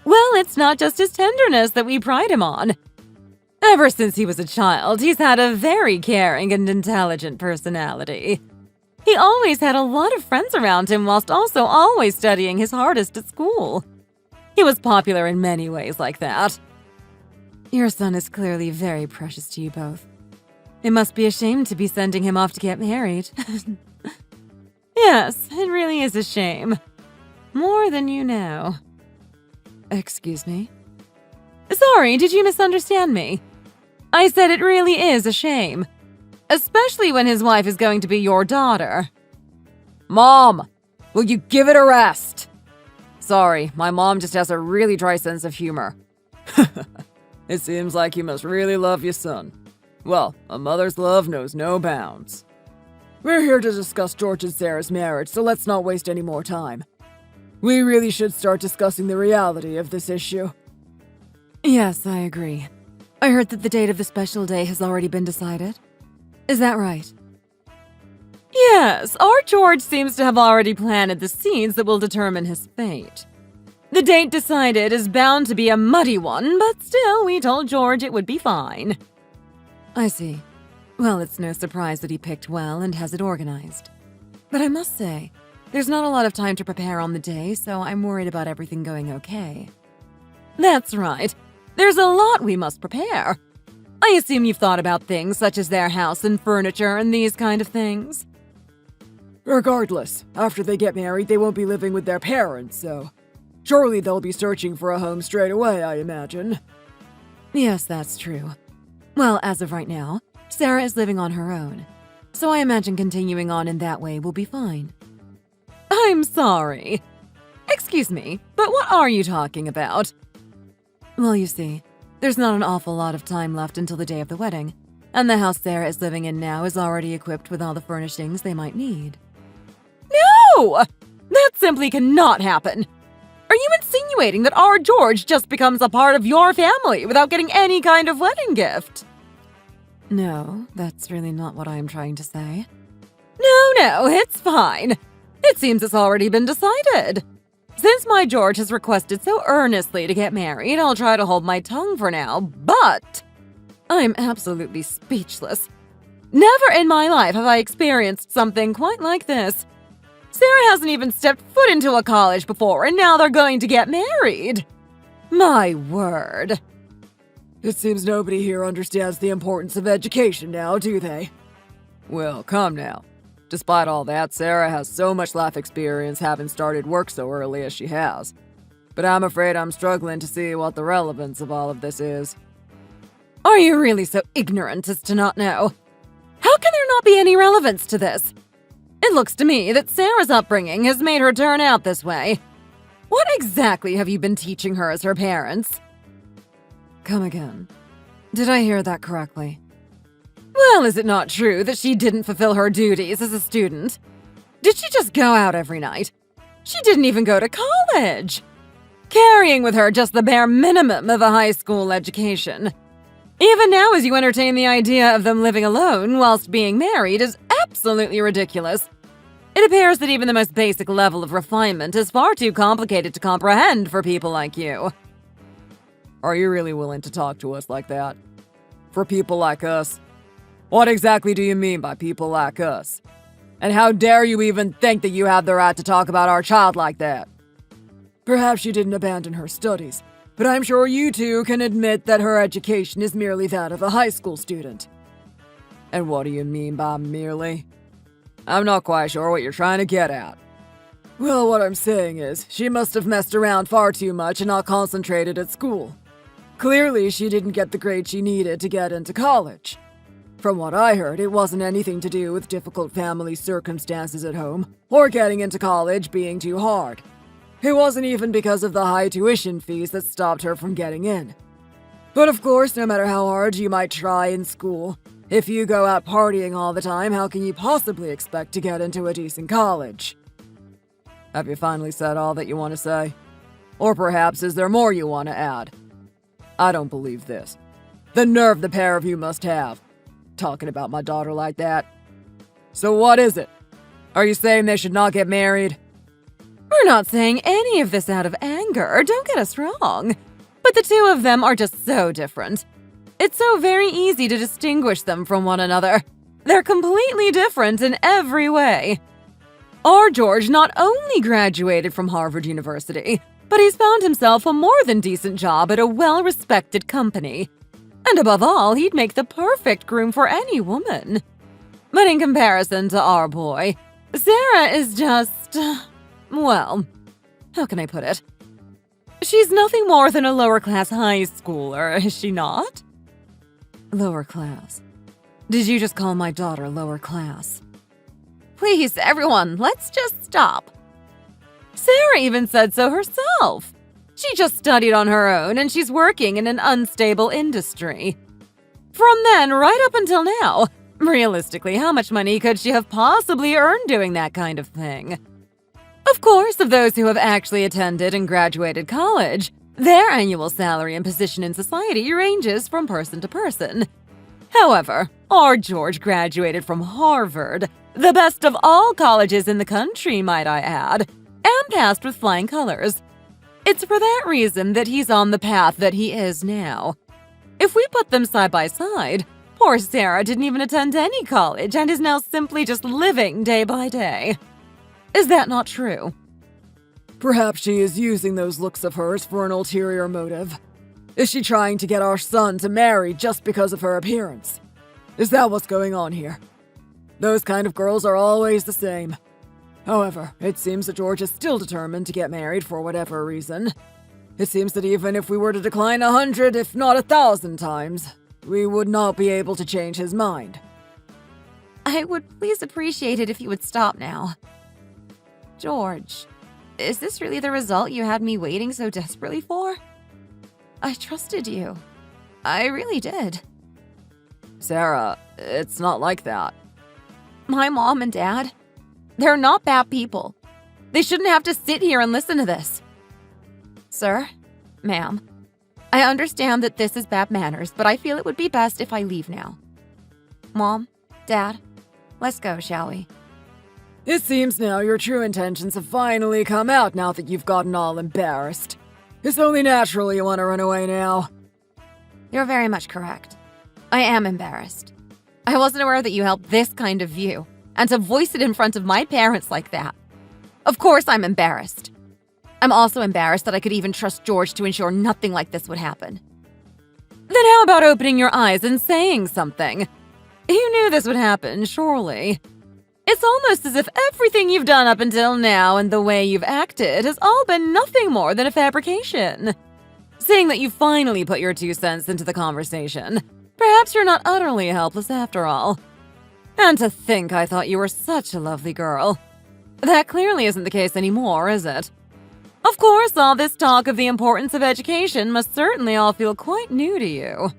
Well, it's not just his tenderness that we pride him on. Ever since he was a child, he's had a very caring and intelligent personality. He always had a lot of friends around him whilst also always studying his hardest at school. He was popular in many ways like that. Your son is clearly very precious to you both. It must be a shame to be sending him off to get married. Yes, it really is a shame. More than you know. Excuse me? Sorry, did you misunderstand me? I said it really is a shame. Especially when his wife is going to be your daughter. Mom, will you give it a rest? Sorry, my mom just has a really dry sense of humor. It seems like you must really love your son. Well, a mother's love knows no bounds. We're here to discuss George and Sarah's marriage, so let's not waste any more time. We really should start discussing the reality of this issue. Yes, I agree. I heard that the date of the special day has already been decided. Is that right? Yes, our George seems to have already planted the seeds that will determine his fate. The date decided is bound to be a muddy one, but still, we told George it would be fine. I see. Well, it's no surprise that he picked well and has it organized. But I must say, there's not a lot of time to prepare on the day, so I'm worried about everything going okay. That's right. There's a lot we must prepare. I assume you've thought about things such as their house and furniture and these kind of things. Regardless, after they get married, they won't be living with their parents, so surely they'll be searching for a home straight away, I imagine. Yes, that's true. Well, as of right now, Sarah is living on her own, so I imagine continuing on in that way will be fine. I'm sorry. Excuse me, but what are you talking about? Well, you see, there's not an awful lot of time left until the day of the wedding, and the house Sarah is living in now is already equipped with all the furnishings they might need. No! That simply cannot happen! Are you insinuating that our George just becomes a part of your family without getting any kind of wedding gift? No, that's really not what I'm trying to say. No, it's fine. It seems it's already been decided. Since my George has requested so earnestly to get married, I'll try to hold my tongue for now, but I'm absolutely speechless. Never in my life have I experienced something quite like this. Sarah hasn't even stepped foot into a college before, and now they're going to get married. My word. It seems nobody here understands the importance of education now, do they? Well, come now. Despite all that, Sarah has so much life experience having started work so early as she has. But I'm afraid I'm struggling to see what the relevance of all of this is. Are you really so ignorant as to not know? How can there not be any relevance to this? It looks to me that Sarah's upbringing has made her turn out this way. What exactly have you been teaching her as her parents? Come again. Did I hear that correctly? Well, is it not true that she didn't fulfill her duties as a student? Did she just go out every night? She didn't even go to college. Carrying with her just the bare minimum of a high school education. Even now, as you entertain the idea of them living alone whilst being married is absolutely ridiculous. It appears that even the most basic level of refinement is far too complicated to comprehend for people like you. Are you really willing to talk to us like that? For people like us? What exactly do you mean by people like us? And how dare you even think that you have the right to talk about our child like that? Perhaps she didn't abandon her studies, but I'm sure you two can admit that her education is merely that of a high school student. And what do you mean by merely? I'm not quite sure what you're trying to get at. Well, what I'm saying is, she must have messed around far too much and not concentrated at school. Clearly, she didn't get the grade she needed to get into college. From what I heard, it wasn't anything to do with difficult family circumstances at home, or getting into college being too hard. It wasn't even because of the high tuition fees that stopped her from getting in. But of course, no matter how hard you might try in school, if you go out partying all the time, how can you possibly expect to get into a decent college? Have you finally said all that you want to say? Or perhaps is there more you want to add? I don't believe this. The nerve the pair of you must have, talking about my daughter like that. So what is it? Are you saying they should not get married? We're not saying any of this out of anger, don't get us wrong. But the two of them are just so different. It's so very easy to distinguish them from one another. They're completely different in every way. Our George not only graduated from Harvard University, but he's found himself a more than decent job at a well-respected company. And above all, he'd make the perfect groom for any woman. But in comparison to our boy, Sarah is just... well, how can I put it? She's nothing more than a lower-class high schooler, is she not? Lower class. Did you just call my daughter lower class? Please, everyone, let's just stop. Sarah even said so herself. She just studied on her own and she's working in an unstable industry. From then right up until now, realistically, how much money could she have possibly earned doing that kind of thing? Of course, of those who have actually attended and graduated college, their annual salary and position in society ranges from person to person. However, our George graduated from Harvard, the best of all colleges in the country, might I add, and passed with flying colors. It's for that reason that he's on the path that he is now. If we put them side by side, poor Sarah didn't even attend any college and is now simply just living day by day. Is that not true? Perhaps she is using those looks of hers for an ulterior motive. Is she trying to get our son to marry just because of her appearance? Is that what's going on here? Those kind of girls are always the same. However, it seems that George is still determined to get married for whatever reason. It seems that even if we were to decline 100, if not 1,000 times, we would not be able to change his mind. I would please appreciate it if you would stop now. George, is this really the result you had me waiting so desperately for? I trusted you. I really did. Sarah, it's not like that. My mom and dad, they're not bad people. They shouldn't have to sit here and listen to this. Sir, ma'am, I understand that this is bad manners, but I feel it would be best if I leave now. Mom, Dad, let's go, shall we? It seems now your true intentions have finally come out now that you've gotten all embarrassed. It's only natural you want to run away now. You're very much correct. I am embarrassed. I wasn't aware that you held this kind of view, and to voice it in front of my parents like that. Of course I'm embarrassed. I'm also embarrassed that I could even trust George to ensure nothing like this would happen. Then how about opening your eyes and saying something? You knew this would happen, surely. It's almost as if everything you've done up until now and the way you've acted has all been nothing more than a fabrication. Seeing that you finally put your 2 cents into the conversation, perhaps you're not utterly helpless after all. And to think I thought you were such a lovely girl. That clearly isn't the case anymore, is it? Of course, all this talk of the importance of education must certainly all feel quite new to you.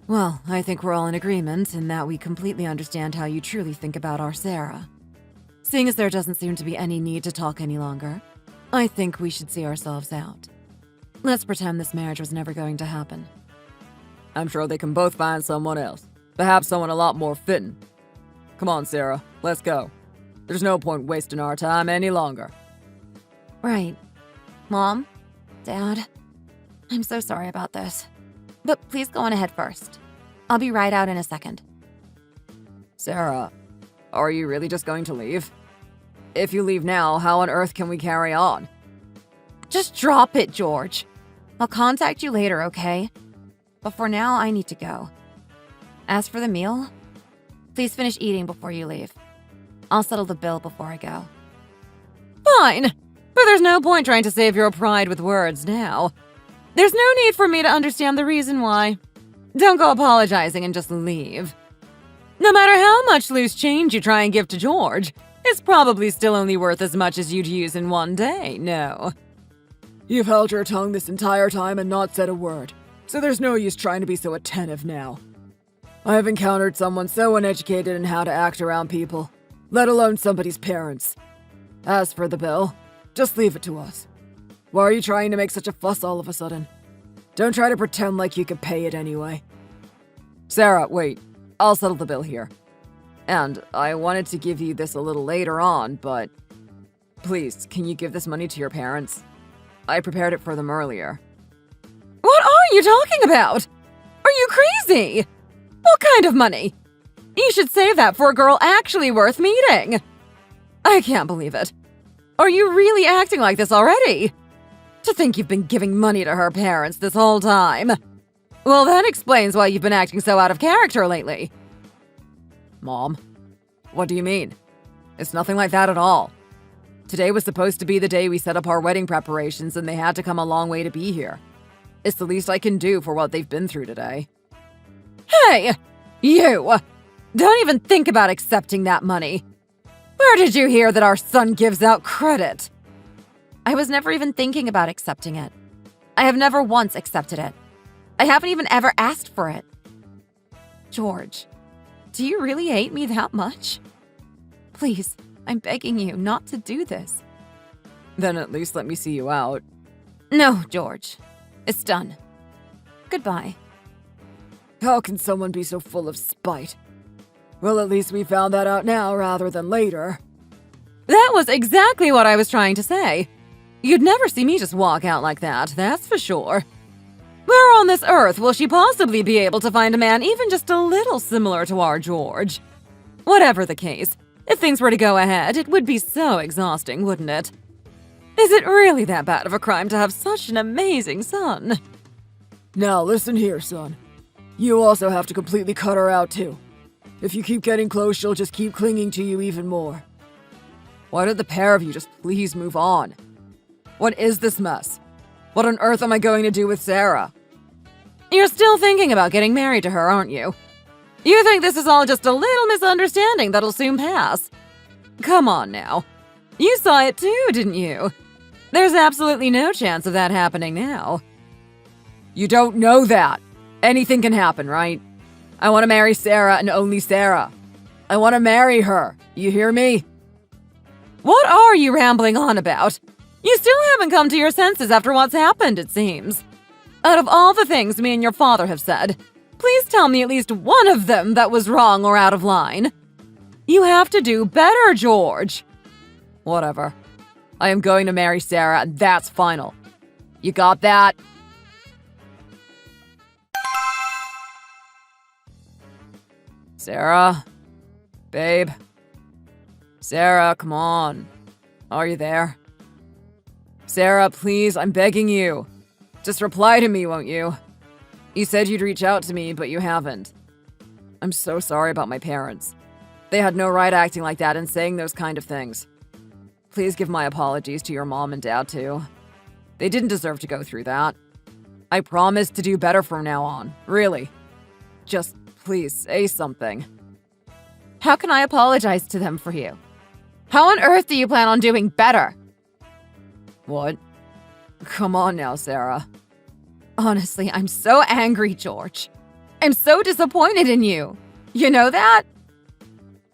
Well, I think we're all in agreement in that we completely understand how you truly think about our Sarah. Seeing as there doesn't seem to be any need to talk any longer, I think we should see ourselves out. Let's pretend this marriage was never going to happen. I'm sure they can both find someone else. Perhaps someone a lot more fitting. Come on, Sarah, let's go. There's no point wasting our time any longer. Right. Mom? Dad? I'm so sorry about this. But please go on ahead first. I'll be right out in a second. Sarah, are you really just going to leave? If you leave now, how on earth can we carry on? Just drop it, George. I'll contact you later, okay? But for now, I need to go. As for the meal, please finish eating before you leave. I'll settle the bill before I go. Fine, but there's no point trying to save your pride with words now. There's no need for me to understand the reason why. Don't go apologizing and just leave. No matter how much loose change you try and give to George, it's probably still only worth as much as you'd use in one day, no? You've held your tongue this entire time and not said a word, so there's no use trying to be so attentive now. I have encountered someone so uneducated in how to act around people, let alone somebody's parents. As for the bill, just leave it to us. Why are you trying to make such a fuss all of a sudden? Don't try to pretend like you could pay it anyway. Sarah, wait. I'll settle the bill here. And I wanted to give you this a little later on, but please, can you give this money to your parents? I prepared it for them earlier. What are you talking about? Are you crazy? What kind of money? You should save that for a girl actually worth meeting. I can't believe it. Are you really acting like this already? To think you've been giving money to her parents this whole time. Well, that explains why you've been acting so out of character lately. Mom, what do you mean? It's nothing like that at all. Today was supposed to be the day we set up our wedding preparations, and they had to come a long way to be here. It's the least I can do for what they've been through today. Hey! You! Don't even think about accepting that money. Where did you hear that our son gives out credit? I was never even thinking about accepting it. I have never once accepted it. I haven't even ever asked for it. George, do you really hate me that much? Please, I'm begging you not to do this. Then at least let me see you out. No, George. It's done. Goodbye. How can someone be so full of spite? Well, at least we found that out now rather than later. That was exactly what I was trying to say. You'd never see me just walk out like that, that's for sure. Where on this earth will she possibly be able to find a man even just a little similar to our George? Whatever the case, if things were to go ahead, it would be so exhausting, wouldn't it? Is it really that bad of a crime to have such an amazing son? Now listen here, son. You also have to completely cut her out too. If you keep getting close, she'll just keep clinging to you even more. Why don't the pair of you just please move on? What is this mess? What on earth am I going to do with Sarah? You're still thinking about getting married to her, aren't you? You think this is all just a little misunderstanding that'll soon pass? Come on now. You saw it too, didn't you? There's absolutely no chance of that happening now. You don't know that. Anything can happen, right? I want to marry Sarah and only Sarah. I want to marry her. You hear me? What are you rambling on about? You still haven't come to your senses after what's happened, it seems. Out of all the things me and your father have said, please tell me at least one of them that was wrong or out of line. You have to do better, George. Whatever. I am going to marry Sarah, and that's final. You got that? Sarah? Babe? Sarah, come on. Are you there? Sarah, please, I'm begging you. Just reply to me, won't you? You said you'd reach out to me, but you haven't. I'm so sorry about my parents. They had no right acting like that and saying those kind of things. Please give my apologies to your mom and dad, too. They didn't deserve to go through that. I promise to do better from now on, really. Just please say something. How can I apologize to them for you? How on earth do you plan on doing better? What? Come on now, Sarah. Honestly, I'm so angry, George. I'm so disappointed in you. You know that?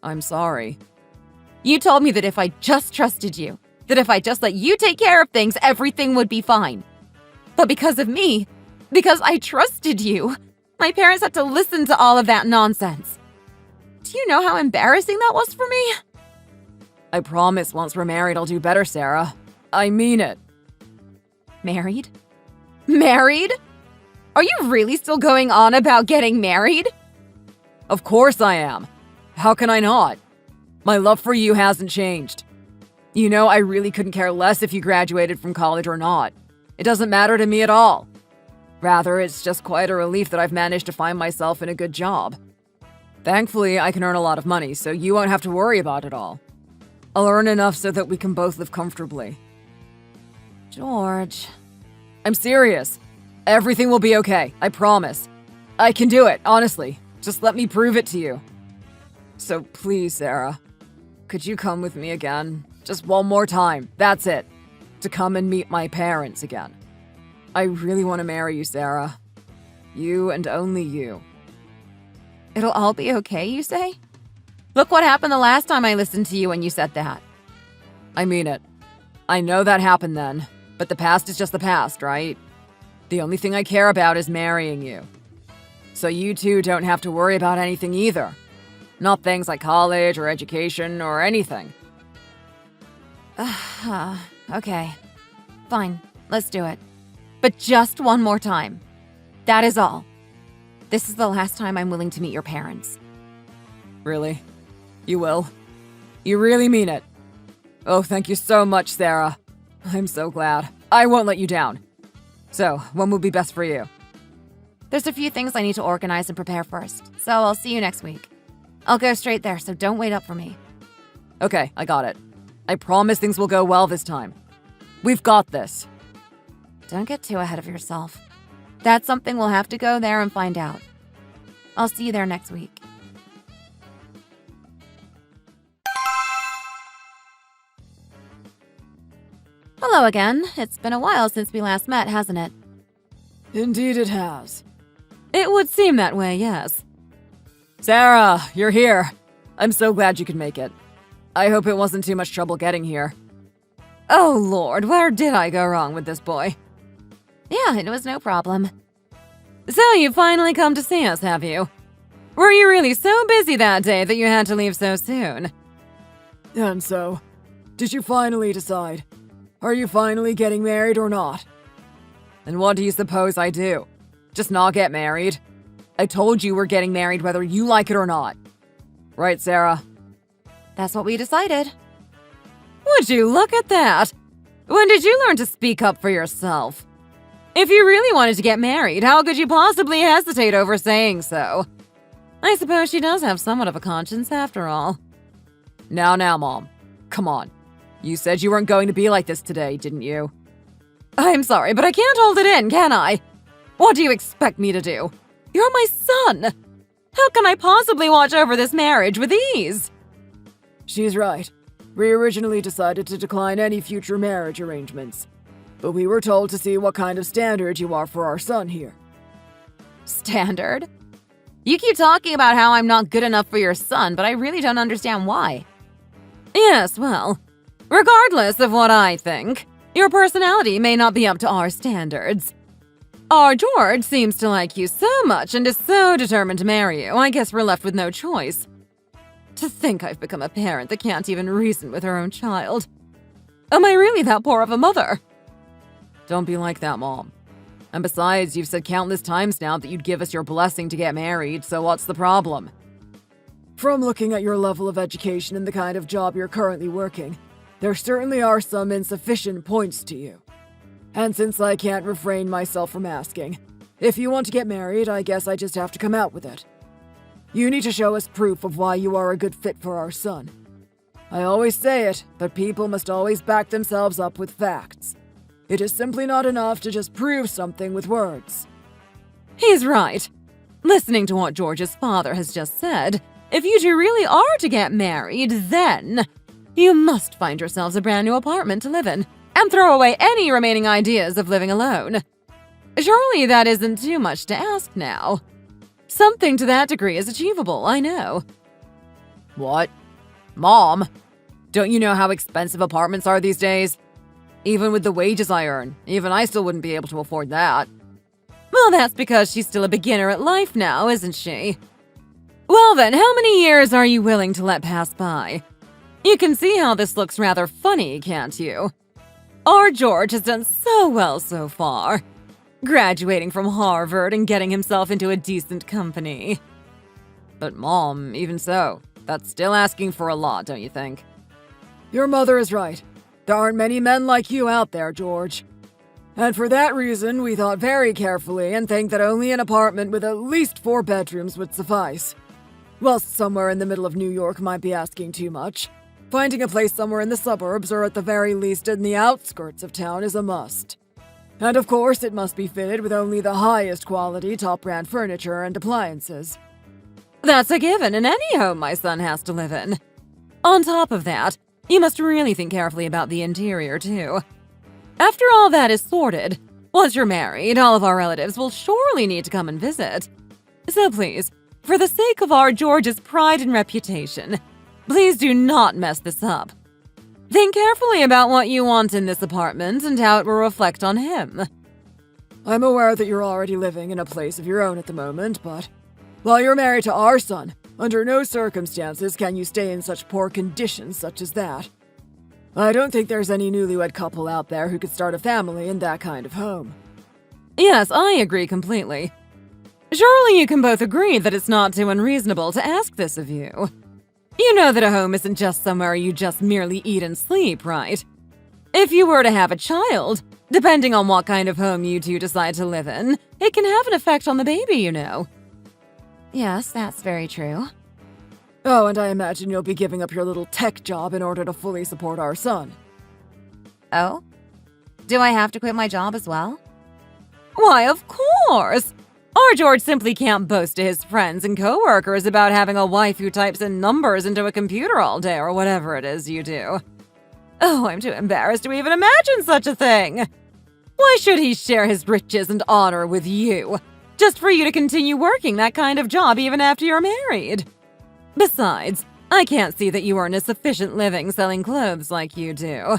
I'm sorry. You told me that if I just trusted you, that if I just let you take care of things, everything would be fine. But because of me, because I trusted you, my parents had to listen to all of that nonsense. Do you know how embarrassing that was for me? I promise once we're married, I'll do better, Sarah. I mean it. Married? Married? Are you really still going on about getting married? Of course I am. How can I not? My love for you hasn't changed. You know, I really couldn't care less if you graduated from college or not. It doesn't matter to me at all. Rather, it's just quite a relief that I've managed to find myself in a good job. Thankfully, I can earn a lot of money, so you won't have to worry about it all. I'll earn enough so that we can both live comfortably. George. I'm serious. Everything will be okay, I promise. I can do it, honestly. Just let me prove it to you. So please, Sarah, could you come with me again? Just one more time, that's it. To come and meet my parents again. I really want to marry you, Sarah. You and only you. It'll all be okay, you say? Look what happened the last time I listened to you when you said that. I mean it. I know that happened then, but the past is just the past, right? The only thing I care about is marrying you. So you two don't have to worry about anything either. Not things like college or education or anything. Okay. Fine, let's do it. But just one more time. That is all. This is the last time I'm willing to meet your parents. Really? You will? You really mean it? Oh, thank you so much, Sarah. I'm so glad. I won't let you down. So, when will be best for you? There's a few things I need to organize and prepare first, so I'll see you next week. I'll go straight there, so don't wait up for me. Okay, I got it. I promise things will go well this time. We've got this. Don't get too ahead of yourself. That's something we'll have to go there and find out. I'll see you there next week. Hello again. It's been a while since we last met, hasn't it? Indeed it has. It would seem that way, yes. Sarah, you're here. I'm so glad you could make it. I hope it wasn't too much trouble getting here. Oh Lord, where did I go wrong with this boy? Yeah, it was no problem. So you finally come to see us, have you? Were you really so busy that day that you had to leave so soon? And so, did you finally decide? Are you finally getting married or not? And what do you suppose I do? Just not get married? I told you we're getting married whether you like it or not. Right, Sarah? That's what we decided. Would you look at that? When did you learn to speak up for yourself? If you really wanted to get married, how could you possibly hesitate over saying so? I suppose she does have somewhat of a conscience after all. Now, Mom. Come on. You said you weren't going to be like this today, didn't you? I'm sorry, but I can't hold it in, can I? What do you expect me to do? You're my son! How can I possibly watch over this marriage with ease? She's right. We originally decided to decline any future marriage arrangements. But we were told to see what kind of standard you are for our son here. Standard? You keep talking about how I'm not good enough for your son, but I really don't understand why. Yes, well, regardless of what I think, your personality may not be up to our standards. Our George seems to like you so much and is so determined to marry you, I guess we're left with no choice. To think I've become a parent that can't even reason with her own child. Am I really that poor of a mother? Don't be like that, Mom. And besides, you've said countless times now that you'd give us your blessing to get married, so what's the problem? From looking at your level of education and the kind of job you're currently working, there certainly are some insufficient points to you. And since I can't refrain myself from asking, if you want to get married, I guess I just have to come out with it. You need to show us proof of why you are a good fit for our son. I always say it, but people must always back themselves up with facts. It is simply not enough to just prove something with words. He's right. Listening to what George's father has just said, if you two really are to get married, then you must find yourselves a brand new apartment to live in and throw away any remaining ideas of living alone. Surely that isn't too much to ask now. Something to that degree is achievable, I know. What? Mom? Don't you know how expensive apartments are these days? Even with the wages I earn, even I still wouldn't be able to afford that. Well, that's because she's still a beginner at life now, isn't she? Well then, how many years are you willing to let pass by? You can see how this looks rather funny, can't you? Our George has done so well so far, graduating from Harvard and getting himself into a decent company. But Mom, even so, that's still asking for a lot, don't you think? Your mother is right. There aren't many men like you out there, George. And for that reason, we thought very carefully and think that only an apartment with at least 4 bedrooms would suffice. Whilst somewhere in the middle of New York might be asking too much, finding a place somewhere in the suburbs or at the very least in the outskirts of town is a must. And of course, it must be fitted with only the highest quality top-brand furniture and appliances. That's a given in any home my son has to live in. On top of that, you must really think carefully about the interior, too. After all that is sorted, once you're married, all of our relatives will surely need to come and visit. So please, for the sake of our George's pride and reputation, please do not mess this up. Think carefully about what you want in this apartment and how it will reflect on him. I'm aware that you're already living in a place of your own at the moment, but while you're married to our son, under no circumstances can you stay in such poor conditions such as that. I don't think there's any newlywed couple out there who could start a family in that kind of home. Yes, I agree completely. Surely you can both agree that it's not too unreasonable to ask this of you. You know that a home isn't just somewhere you just merely eat and sleep, right? If you were to have a child, depending on what kind of home you two decide to live in, it can have an effect on the baby, you know. Yes, that's very true. Oh, and I imagine you'll be giving up your little tech job in order to fully support our son. Oh? Do I have to quit my job as well? Why, of course! Our George simply can't boast to his friends and coworkers about having a wife who types in numbers into a computer all day or whatever it is you do. Oh, I'm too embarrassed to even imagine such a thing! Why should he share his riches and honor with you, just for you to continue working that kind of job even after you're married? Besides, I can't see that you earn a sufficient living selling clothes like you do.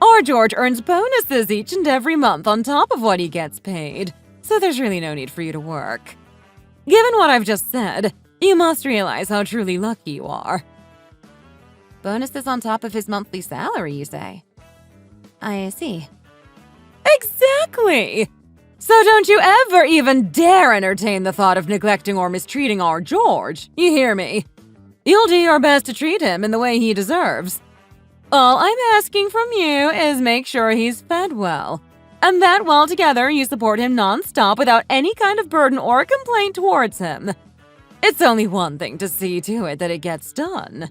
Our George earns bonuses each and every month on top of what he gets paid, so there's really no need for you to work. Given what I've just said, you must realize how truly lucky you are. Bonuses on top of his monthly salary, you say? I see. Exactly! So don't you ever even dare entertain the thought of neglecting or mistreating our George, you hear me? You'll do your best to treat him in the way he deserves. All I'm asking from you is make sure he's fed well, and that while together you support him non-stop without any kind of burden or complaint towards him. It's only one thing to see to it that it gets done.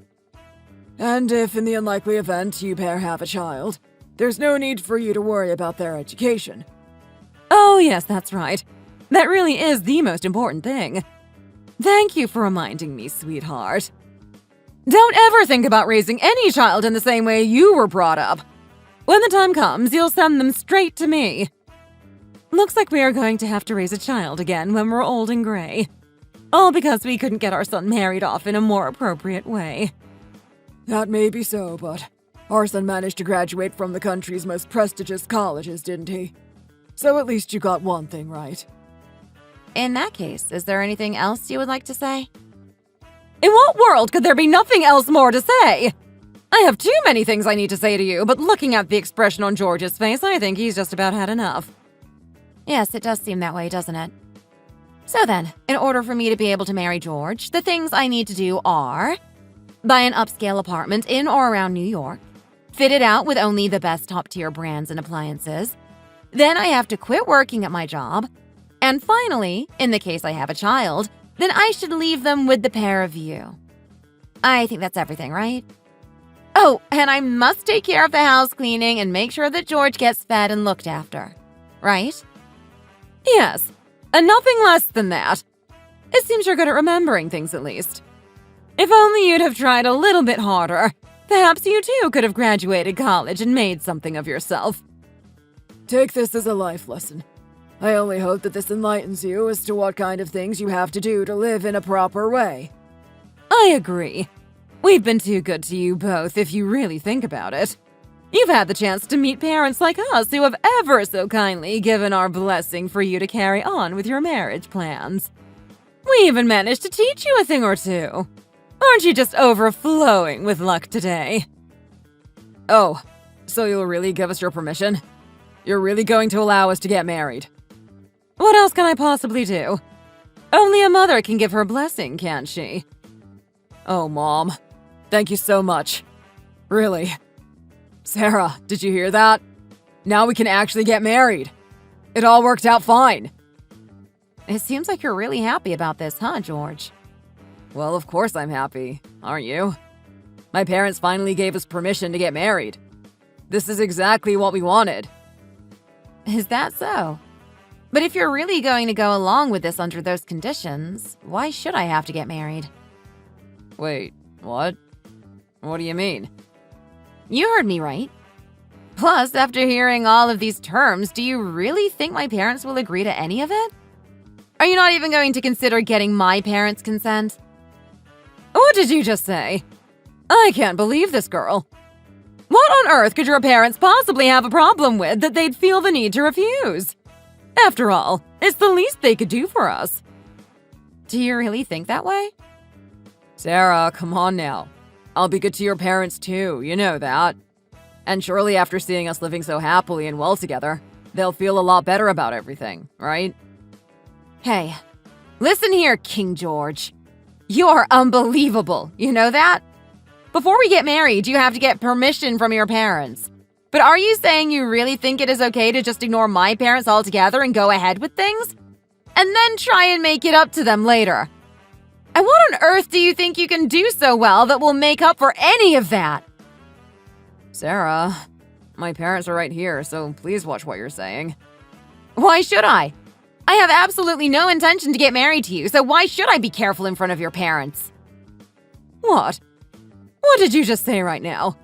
And if in the unlikely event you pair have a child, there's no need for you to worry about their education. Oh yes, that's right. That really is the most important thing. Thank you for reminding me, sweetheart. Don't ever think about raising any child in the same way you were brought up. When the time comes, you'll send them straight to me. Looks like we are going to have to raise a child again when we're old and gray. All because we couldn't get our son married off in a more appropriate way. That may be so, but our son managed to graduate from the country's most prestigious colleges, didn't he? So at least you got one thing right. In that case, is there anything else you would like to say? In what world could there be nothing else more to say? I have too many things I need to say to you, but looking at the expression on George's face, I think he's just about had enough. Yes, it does seem that way, doesn't it? So then, in order for me to be able to marry George, the things I need to do are buy an upscale apartment in or around New York, fit it out with only the best top-tier brands and appliances. Then I have to quit working at my job. And finally, in the case I have a child, then I should leave them with the pair of you. I think that's everything, right? Oh, and I must take care of the house cleaning and make sure that George gets fed and looked after. Right? Yes, and nothing less than that. It seems you're good at remembering things at least. If only you'd have tried a little bit harder, perhaps you too could have graduated college and made something of yourself. Take this as a life lesson. I only hope that this enlightens you as to what kind of things you have to do to live in a proper way. I agree. We've been too good to you both if you really think about it. You've had the chance to meet parents like us who have ever so kindly given our blessing for you to carry on with your marriage plans. We even managed to teach you a thing or two. Aren't you just overflowing with luck today? Oh, so you'll really give us your permission? You're really going to allow us to get married? What else can I possibly do? Only a mother can give her blessing, can't she? Oh, Mom. Thank you so much. Really. Sarah, did you hear that? Now we can actually get married. It all worked out fine. It seems like you're really happy about this, huh, George? Well, of course I'm happy, aren't you? My parents finally gave us permission to get married. This is exactly what we wanted. Is that so? But if you're really going to go along with this under those conditions, why should I have to get married? Wait, what? What do you mean? You heard me right. Plus, after hearing all of these terms, do you really think my parents will agree to any of it? Are you not even going to consider getting my parents' consent? What did you just say? I can't believe this girl. What on earth could your parents possibly have a problem with that they'd feel the need to refuse? After all, it's the least they could do for us. Do you really think that way? Sarah, come on now. I'll be good to your parents too, you know that. And surely after seeing us living so happily and well together, they'll feel a lot better about everything, right? Hey, listen here, King George. You're unbelievable, you know that? Before we get married, you have to get permission from your parents. But are you saying you really think it is okay to just ignore my parents altogether and go ahead with things? And then try and make it up to them later? And what on earth do you think you can do so well that will make up for any of that? Sarah, my parents are right here, so please watch what you're saying. Why should I? I have absolutely no intention to get married to you, so why should I be careful in front of your parents? What? What did you just say right now?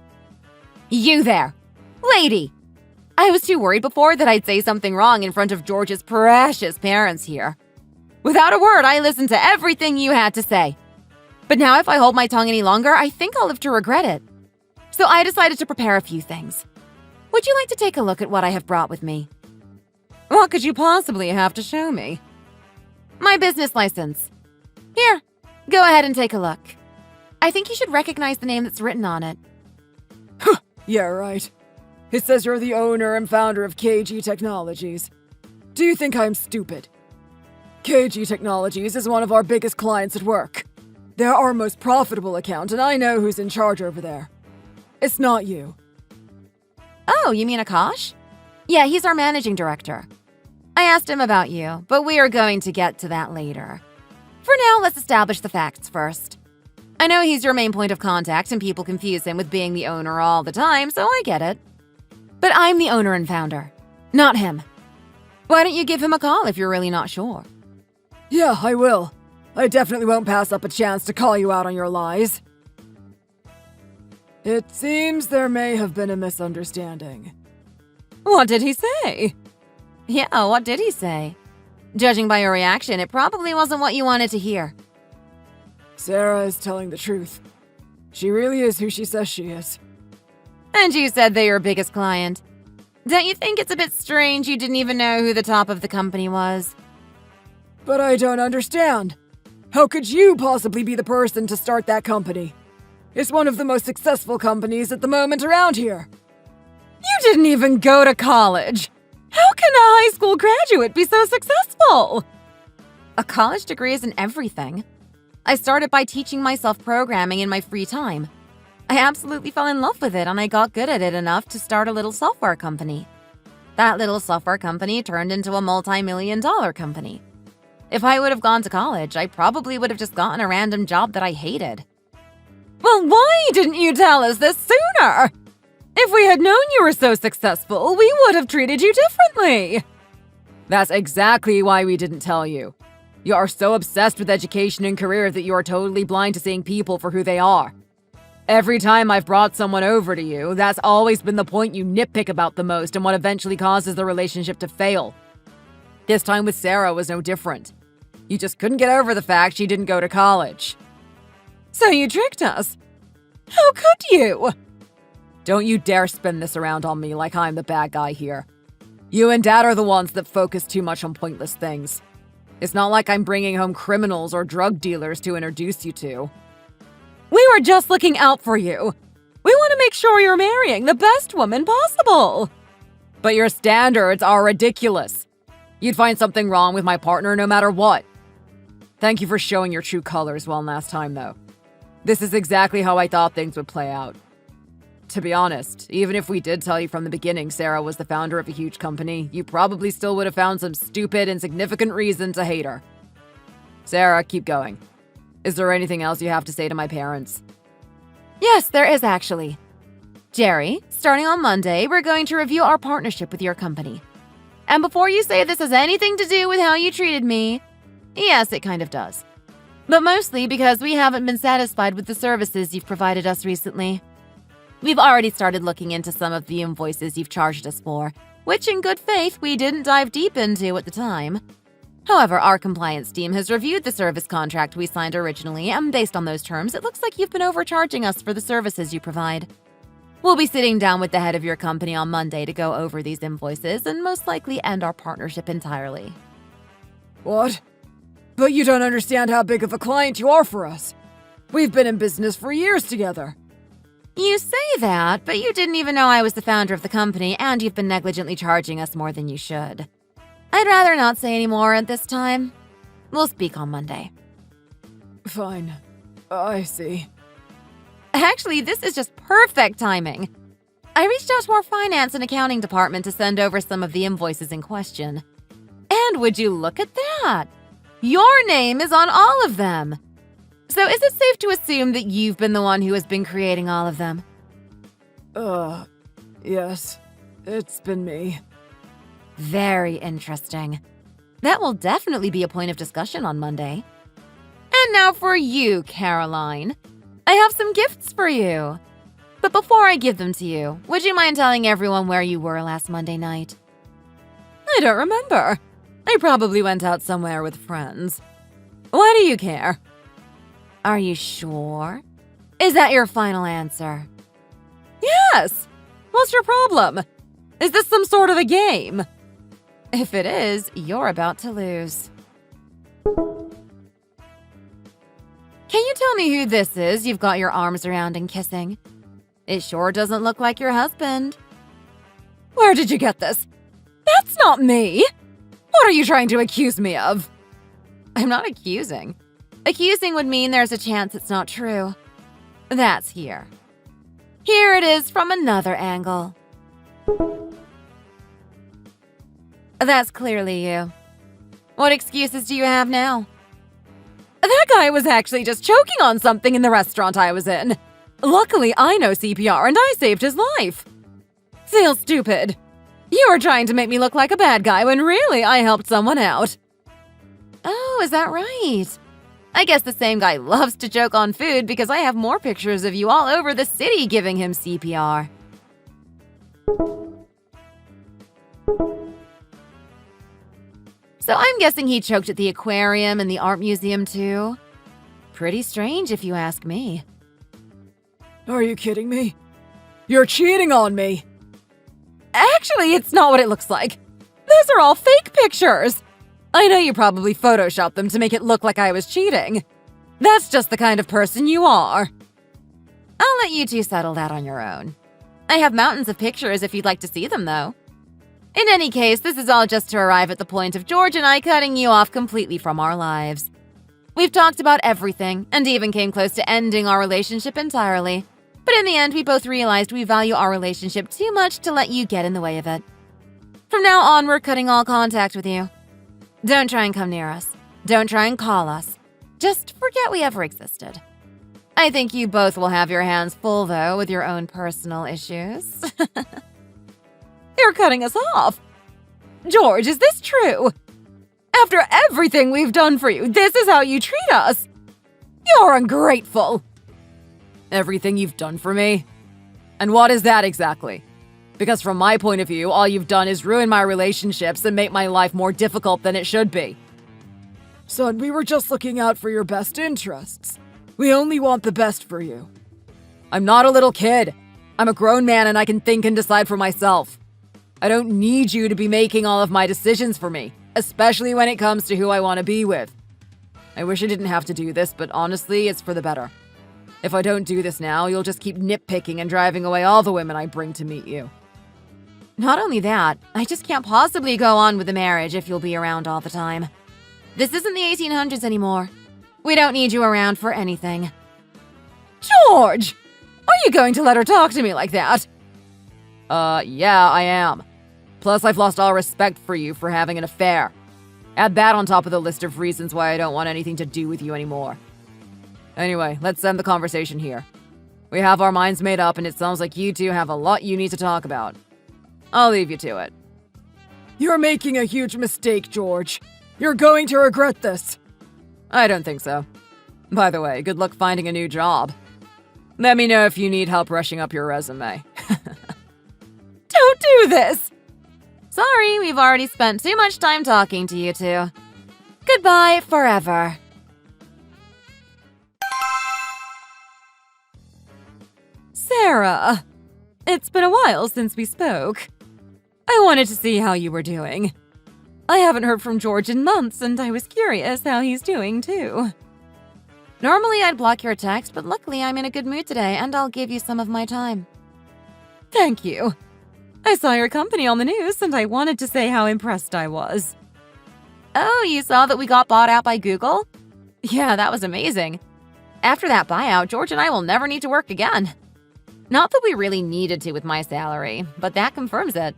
You there, lady! I was too worried before that I'd say something wrong in front of George's precious parents here. Without a word, I listened to everything you had to say. But now if I hold my tongue any longer, I think I'll live to regret it. So I decided to prepare a few things. Would you like to take a look at what I have brought with me? What could you possibly have to show me? My business license. Here, go ahead and take a look. I think you should recognize the name that's written on it. Yeah, right. It says you're the owner and founder of KG Technologies. Do you think I'm stupid? KG Technologies is one of our biggest clients at work. They're our most profitable account, and I know who's in charge over there. It's not you. Oh, you mean Akash? Yeah, he's our managing director. I asked him about you, but we are going to get to that later. For now, let's establish the facts first. I know he's your main point of contact and people confuse him with being the owner all the time, so I get it. But I'm the owner and founder, not him. Why don't you give him a call if you're really not sure? Yeah, I will. I definitely won't pass up a chance to call you out on your lies. It seems there may have been a misunderstanding. What did he say? Yeah, what did he say? Judging by your reaction, it probably wasn't what you wanted to hear. Sarah is telling the truth. She really is who she says she is. And you said they're your biggest client. Don't you think it's a bit strange you didn't even know who the top of the company was? But I don't understand. How could you possibly be the person to start that company? It's one of the most successful companies at the moment around here. You didn't even go to college. How can a high school graduate be so successful? A college degree isn't everything. I started by teaching myself programming in my free time. I absolutely fell in love with it and I got good at it enough to start a little software company. That little software company turned into a multi-million-dollar company. If I would have gone to college, I probably would have just gotten a random job that I hated. Well, why didn't you tell us this sooner? If we had known you were so successful, we would have treated you differently. That's exactly why we didn't tell you. You are so obsessed with education and career that you are totally blind to seeing people for who they are. Every time I've brought someone over to you, that's always been the point you nitpick about the most and what eventually causes the relationship to fail. This time with Sarah was no different. You just couldn't get over the fact she didn't go to college. So you tricked us. How could you? Don't you dare spin this around on me like I'm the bad guy here. You and Dad are the ones that focus too much on pointless things. It's not like I'm bringing home criminals or drug dealers to introduce you to. We were just looking out for you. We want to make sure you're marrying the best woman possible. But your standards are ridiculous. You'd find something wrong with my partner no matter what. Thank you for showing your true colors one last time, though. This is exactly how I thought things would play out. To be honest, even if we did tell you from the beginning Sarah was the founder of a huge company, you probably still would have found some stupid, insignificant reason to hate her. Sarah, keep going. Is there anything else you have to say to my parents? Yes, there is actually. Jerry, starting on Monday, we're going to review our partnership with your company. And before you say this has anything to do with how you treated me, yes, it kind of does. But mostly because we haven't been satisfied with the services you've provided us recently. We've already started looking into some of the invoices you've charged us for, which in good faith we didn't dive deep into at the time. However, our compliance team has reviewed the service contract we signed originally, and based on those terms, it looks like you've been overcharging us for the services you provide. We'll be sitting down with the head of your company on Monday to go over these invoices and most likely end our partnership entirely. What? But you don't understand how big of a client you are for us. We've been in business for years together. You say that, but you didn't even know I was the founder of the company, and you've been negligently charging us more than you should. I'd rather not say any more at this time. We'll speak on Monday. Fine. I see. Actually, this is just perfect timing. I reached out to our finance and accounting department to send over some of the invoices in question. And would you look at that? Your name is on all of them. So is it safe to assume that you've been the one who has been creating all of them? Yes. It's been me. Very interesting. That will definitely be a point of discussion on Monday. And now for you, Caroline. I have some gifts for you. But before I give them to you, would you mind telling everyone where you were last Monday night? I don't remember. I probably went out somewhere with friends. Why do you care? Are you sure? Is that your final answer? Yes! What's your problem? Is this some sort of a game? If it is, you're about to lose. Can you tell me who this is you've got your arms around and kissing? It sure doesn't look like your husband. Where did you get this? That's not me! What are you trying to accuse me of? I'm not accusing. Accusing would mean there's a chance it's not true. That's here. Here it is from another angle. That's clearly you. What excuses do you have now? That guy was actually just choking on something in the restaurant I was in. Luckily, I know CPR and I saved his life. Feel stupid. You were trying to make me look like a bad guy when really I helped someone out. Oh, is that right? I guess the same guy loves to joke on food because I have more pictures of you all over the city giving him CPR. So I'm guessing he choked at the aquarium and the art museum too? Pretty strange if you ask me. Are you kidding me? You're cheating on me! Actually, it's not what it looks like. Those are all fake pictures. I know you probably photoshopped them to make it look like I was cheating. That's just the kind of person you are. I'll let you two settle that on your own. I have mountains of pictures if you'd like to see them, though. In any case, this is all just to arrive at the point of George and I cutting you off completely from our lives. We've talked about everything, and even came close to ending our relationship entirely. But in the end, we both realized we value our relationship too much to let you get in the way of it. From now on, we're cutting all contact with you. Don't try and come near us. Don't try and call us. Just forget we ever existed. I think you both will have your hands full, though, with your own personal issues. You're cutting us off. George, is this true? After everything we've done for you, this is how you treat us? You're ungrateful. Everything you've done for me? And what is that exactly? Because from my point of view, all you've done is ruin my relationships and make my life more difficult than it should be. Son, we were just looking out for your best interests. We only want the best for you. I'm not a little kid. I'm a grown man and I can think and decide for myself. I don't need you to be making all of my decisions for me, especially when it comes to who I want to be with. I wish I didn't have to do this, but honestly, it's for the better. If I don't do this now, you'll just keep nitpicking and driving away all the women I bring to meet you. Not only that, I just can't possibly go on with the marriage if you'll be around all the time. This isn't the 1800s anymore. We don't need you around for anything. George! Are you going to let her talk to me like that? Yeah, I am. Plus, I've lost all respect for you for having an affair. Add that on top of the list of reasons why I don't want anything to do with you anymore. Anyway, let's end the conversation here. We have our minds made up, and it sounds like you two have a lot you need to talk about. I'll leave you to it. You're making a huge mistake, George. You're going to regret this. I don't think so. By the way, good luck finding a new job. Let me know if you need help brushing up your resume. Don't do this! Sorry, we've already spent too much time talking to you two. Goodbye forever. Sarah, it's been a while since we spoke. I wanted to see how you were doing. I haven't heard from George in months, and I was curious how he's doing, too. Normally I'd block your text, but luckily I'm in a good mood today, and I'll give you some of my time. Thank you. I saw your company on the news, and I wanted to say how impressed I was. Oh, you saw that we got bought out by Google? Yeah, that was amazing. After that buyout, George and I will never need to work again. Not that we really needed to with my salary, but that confirms it.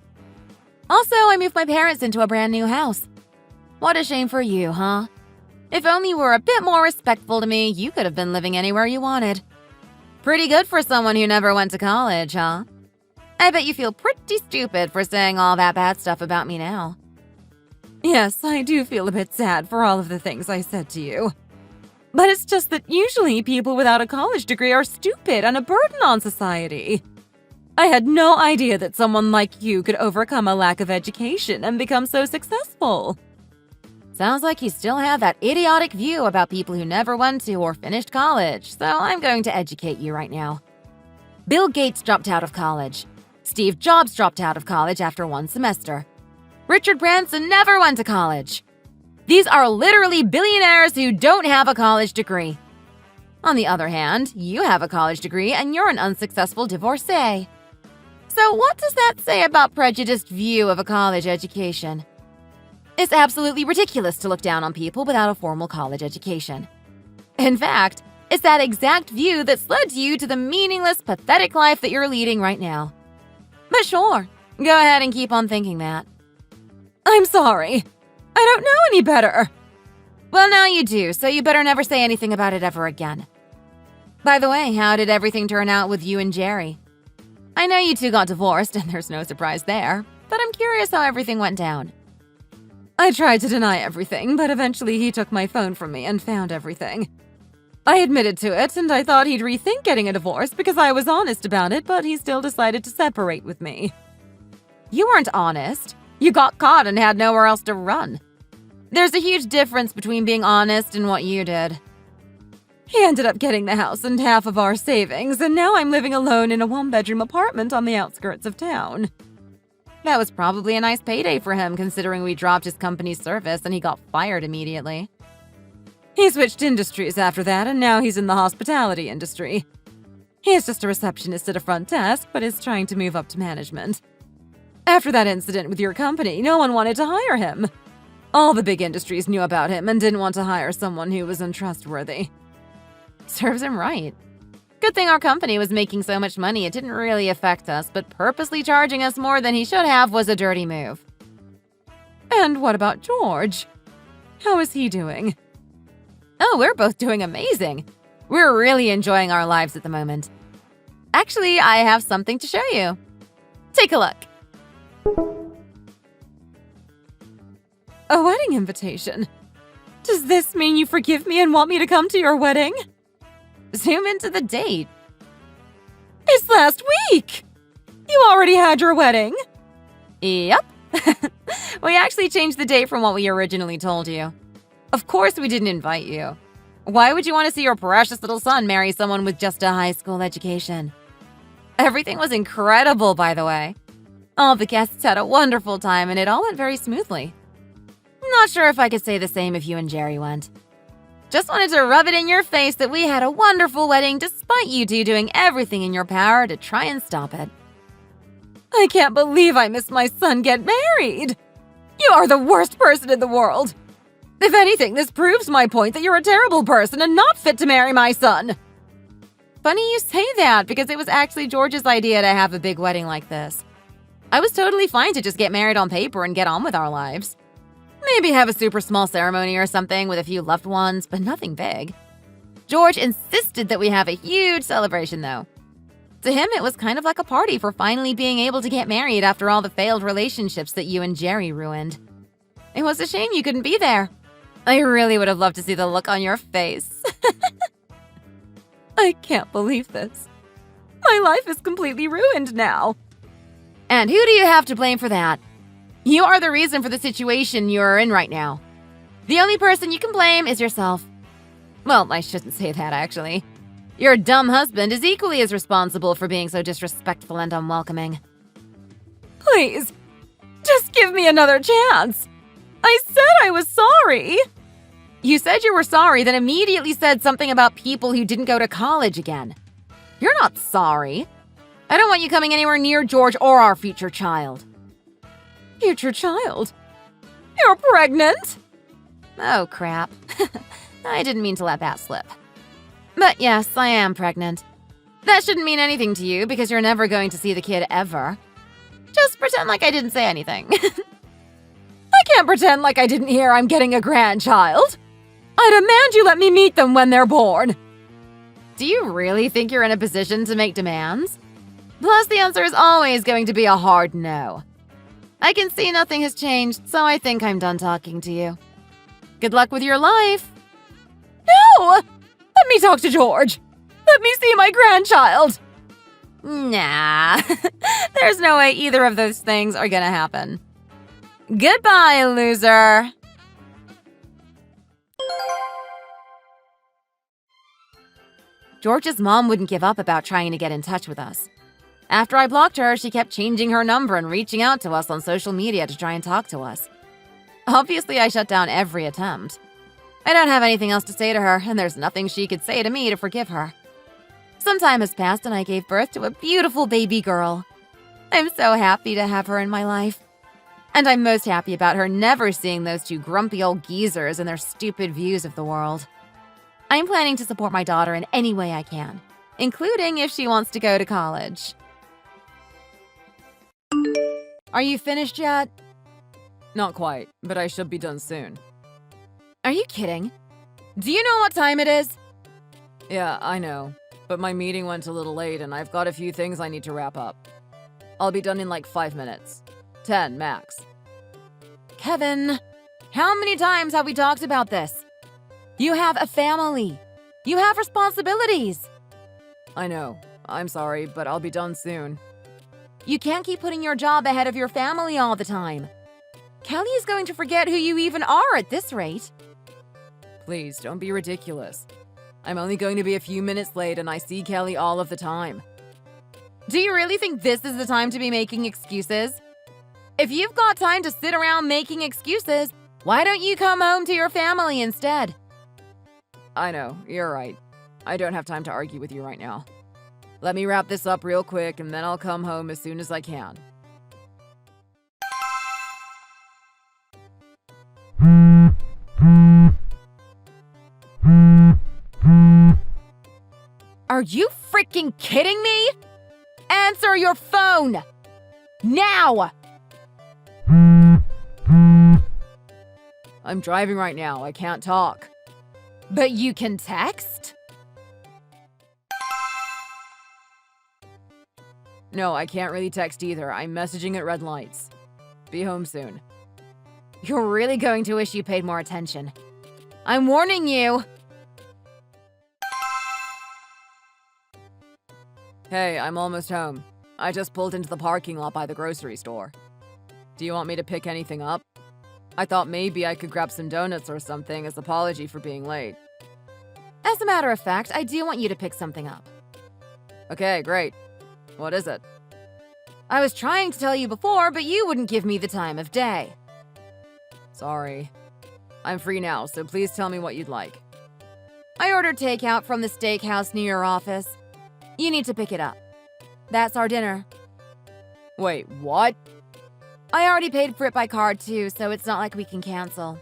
Also, I moved my parents into a brand new house. What a shame for you, huh? If only you were a bit more respectful to me, you could have been living anywhere you wanted. Pretty good for someone who never went to college, huh? I bet you feel pretty stupid for saying all that bad stuff about me now. Yes, I do feel a bit sad for all of the things I said to you. But it's just that usually people without a college degree are stupid and a burden on society. I had no idea that someone like you could overcome a lack of education and become so successful. Sounds like you still have that idiotic view about people who never went to or finished college, so I'm going to educate you right now. Bill Gates dropped out of college. Steve Jobs dropped out of college after one semester. Richard Branson never went to college. These are literally billionaires who don't have a college degree. On the other hand, you have a college degree and you're an unsuccessful divorcee. So what does that say about prejudiced view of a college education? It's absolutely ridiculous to look down on people without a formal college education. In fact, it's that exact view that's led you to the meaningless, pathetic life that you're leading right now. But sure, go ahead and keep on thinking that. I'm sorry. I don't know any better. Well, now you do, so you better never say anything about it ever again. By the way, how did everything turn out with you and Jerry? I know you two got divorced, and there's no surprise there, but I'm curious how everything went down. I tried to deny everything, but eventually he took my phone from me and found everything. I admitted to it, and I thought he'd rethink getting a divorce because I was honest about it, but he still decided to separate with me. You weren't honest. You got caught and had nowhere else to run. There's a huge difference between being honest and what you did. He ended up getting the house and half of our savings, and now I'm living alone in a one-bedroom apartment on the outskirts of town. That was probably a nice payday for him, considering we dropped his company's service and he got fired immediately. He switched industries after that, and now he's in the hospitality industry. He is just a receptionist at a front desk, but is trying to move up to management. After that incident with your company, no one wanted to hire him. All the big industries knew about him and didn't want to hire someone who was untrustworthy. Serves him right. Good thing our company was making so much money it didn't really affect us, but purposely charging us more than he should have was a dirty move. And what about George? How is he doing? Oh, we're both doing amazing. We're really enjoying our lives at the moment. Actually, I have something to show you. Take a look. A wedding invitation. Does this mean you forgive me and want me to come to your wedding? Zoom into the date. It's last week! You already had your wedding? Yep. We actually changed the date from what we originally told you. Of course we didn't invite you. Why would you want to see your precious little son marry someone with just a high school education? Everything was incredible, by the way. All the guests had a wonderful time and it all went very smoothly. Not sure if I could say the same if you and Jerry went. Just wanted to rub it in your face that we had a wonderful wedding despite you two doing everything in your power to try and stop it. I can't believe I missed my son get married. You are the worst person in the world. If anything, this proves my point that you're a terrible person and not fit to marry my son. Funny you say that, because it was actually George's idea to have a big wedding like this. I was totally fine to just get married on paper and get on with our lives. Maybe have a super small ceremony or something with a few loved ones, but nothing big. George insisted that we have a huge celebration, though. To him, it was kind of like a party for finally being able to get married after all the failed relationships that you and Jerry ruined. It was a shame you couldn't be there. I really would have loved to see the look on your face. I can't believe this. My life is completely ruined now. And who do you have to blame for that? You are the reason for the situation you're in right now. The only person you can blame is yourself. Well, I shouldn't say that, actually. Your dumb husband is equally as responsible for being so disrespectful and unwelcoming. Please, just give me another chance. I said I was sorry. You said you were sorry, then immediately said something about people who didn't go to college again. You're not sorry. I don't want you coming anywhere near George or our future child. Future child? You're pregnant? Oh, crap. I didn't mean to let that slip. But yes, I am pregnant. That shouldn't mean anything to you because you're never going to see the kid ever. Just pretend like I didn't say anything. I can't pretend like I didn't hear I'm getting a grandchild. I demand you let me meet them when they're born. Do you really think you're in a position to make demands? Plus, the answer is always going to be a hard no. I can see nothing has changed, so I think I'm done talking to you. Good luck with your life. No! Let me talk to George. Let me see my grandchild. Nah, there's no way either of those things are gonna happen. Goodbye, loser. George's mom wouldn't give up about trying to get in touch with us. After I blocked her, she kept changing her number and reaching out to us on social media to try and talk to us. Obviously, I shut down every attempt. I don't have anything else to say to her, and there's nothing she could say to me to forgive her. Some time has passed and I gave birth to a beautiful baby girl. I'm so happy to have her in my life. And I'm most happy about her never seeing those two grumpy old geezers and their stupid views of the world. I'm planning to support my daughter in any way I can, including if she wants to go to college. Are you finished yet? Not quite, but I should be done soon. Are you kidding? Do you know what time it is? Yeah, I know. But my meeting went a little late and I've got a few things I need to wrap up. I'll be done in like 5 minutes. 10 max. Kevin, how many times have we talked about this? You have a family. You have responsibilities. I know. I'm sorry, but I'll be done soon. You can't keep putting your job ahead of your family all the time. Kelly is going to forget who you even are at this rate. Please, don't be ridiculous. I'm only going to be a few minutes late and I see Kelly all of the time. Do you really think this is the time to be making excuses? If you've got time to sit around making excuses, why don't you come home to your family instead? I know, you're right. I don't have time to argue with you right now. Let me wrap this up real quick and then I'll come home as soon as I can. Are you freaking kidding me? Answer your phone! Now! I'm driving right now. I can't talk. But you can text? No, I can't really text either. I'm messaging at red lights. Be home soon. You're really going to wish you paid more attention. I'm warning you! Hey, I'm almost home. I just pulled into the parking lot by the grocery store. Do you want me to pick anything up? I thought maybe I could grab some donuts or something as apology for being late. As a matter of fact, I do want you to pick something up. Okay, great. What is it? I was trying to tell you before, but you wouldn't give me the time of day. Sorry. I'm free now, so please tell me what you'd like. I ordered takeout from the steakhouse near your office. You need to pick it up. That's our dinner. Wait, what? I already paid for it by card too, so it's not like we can cancel.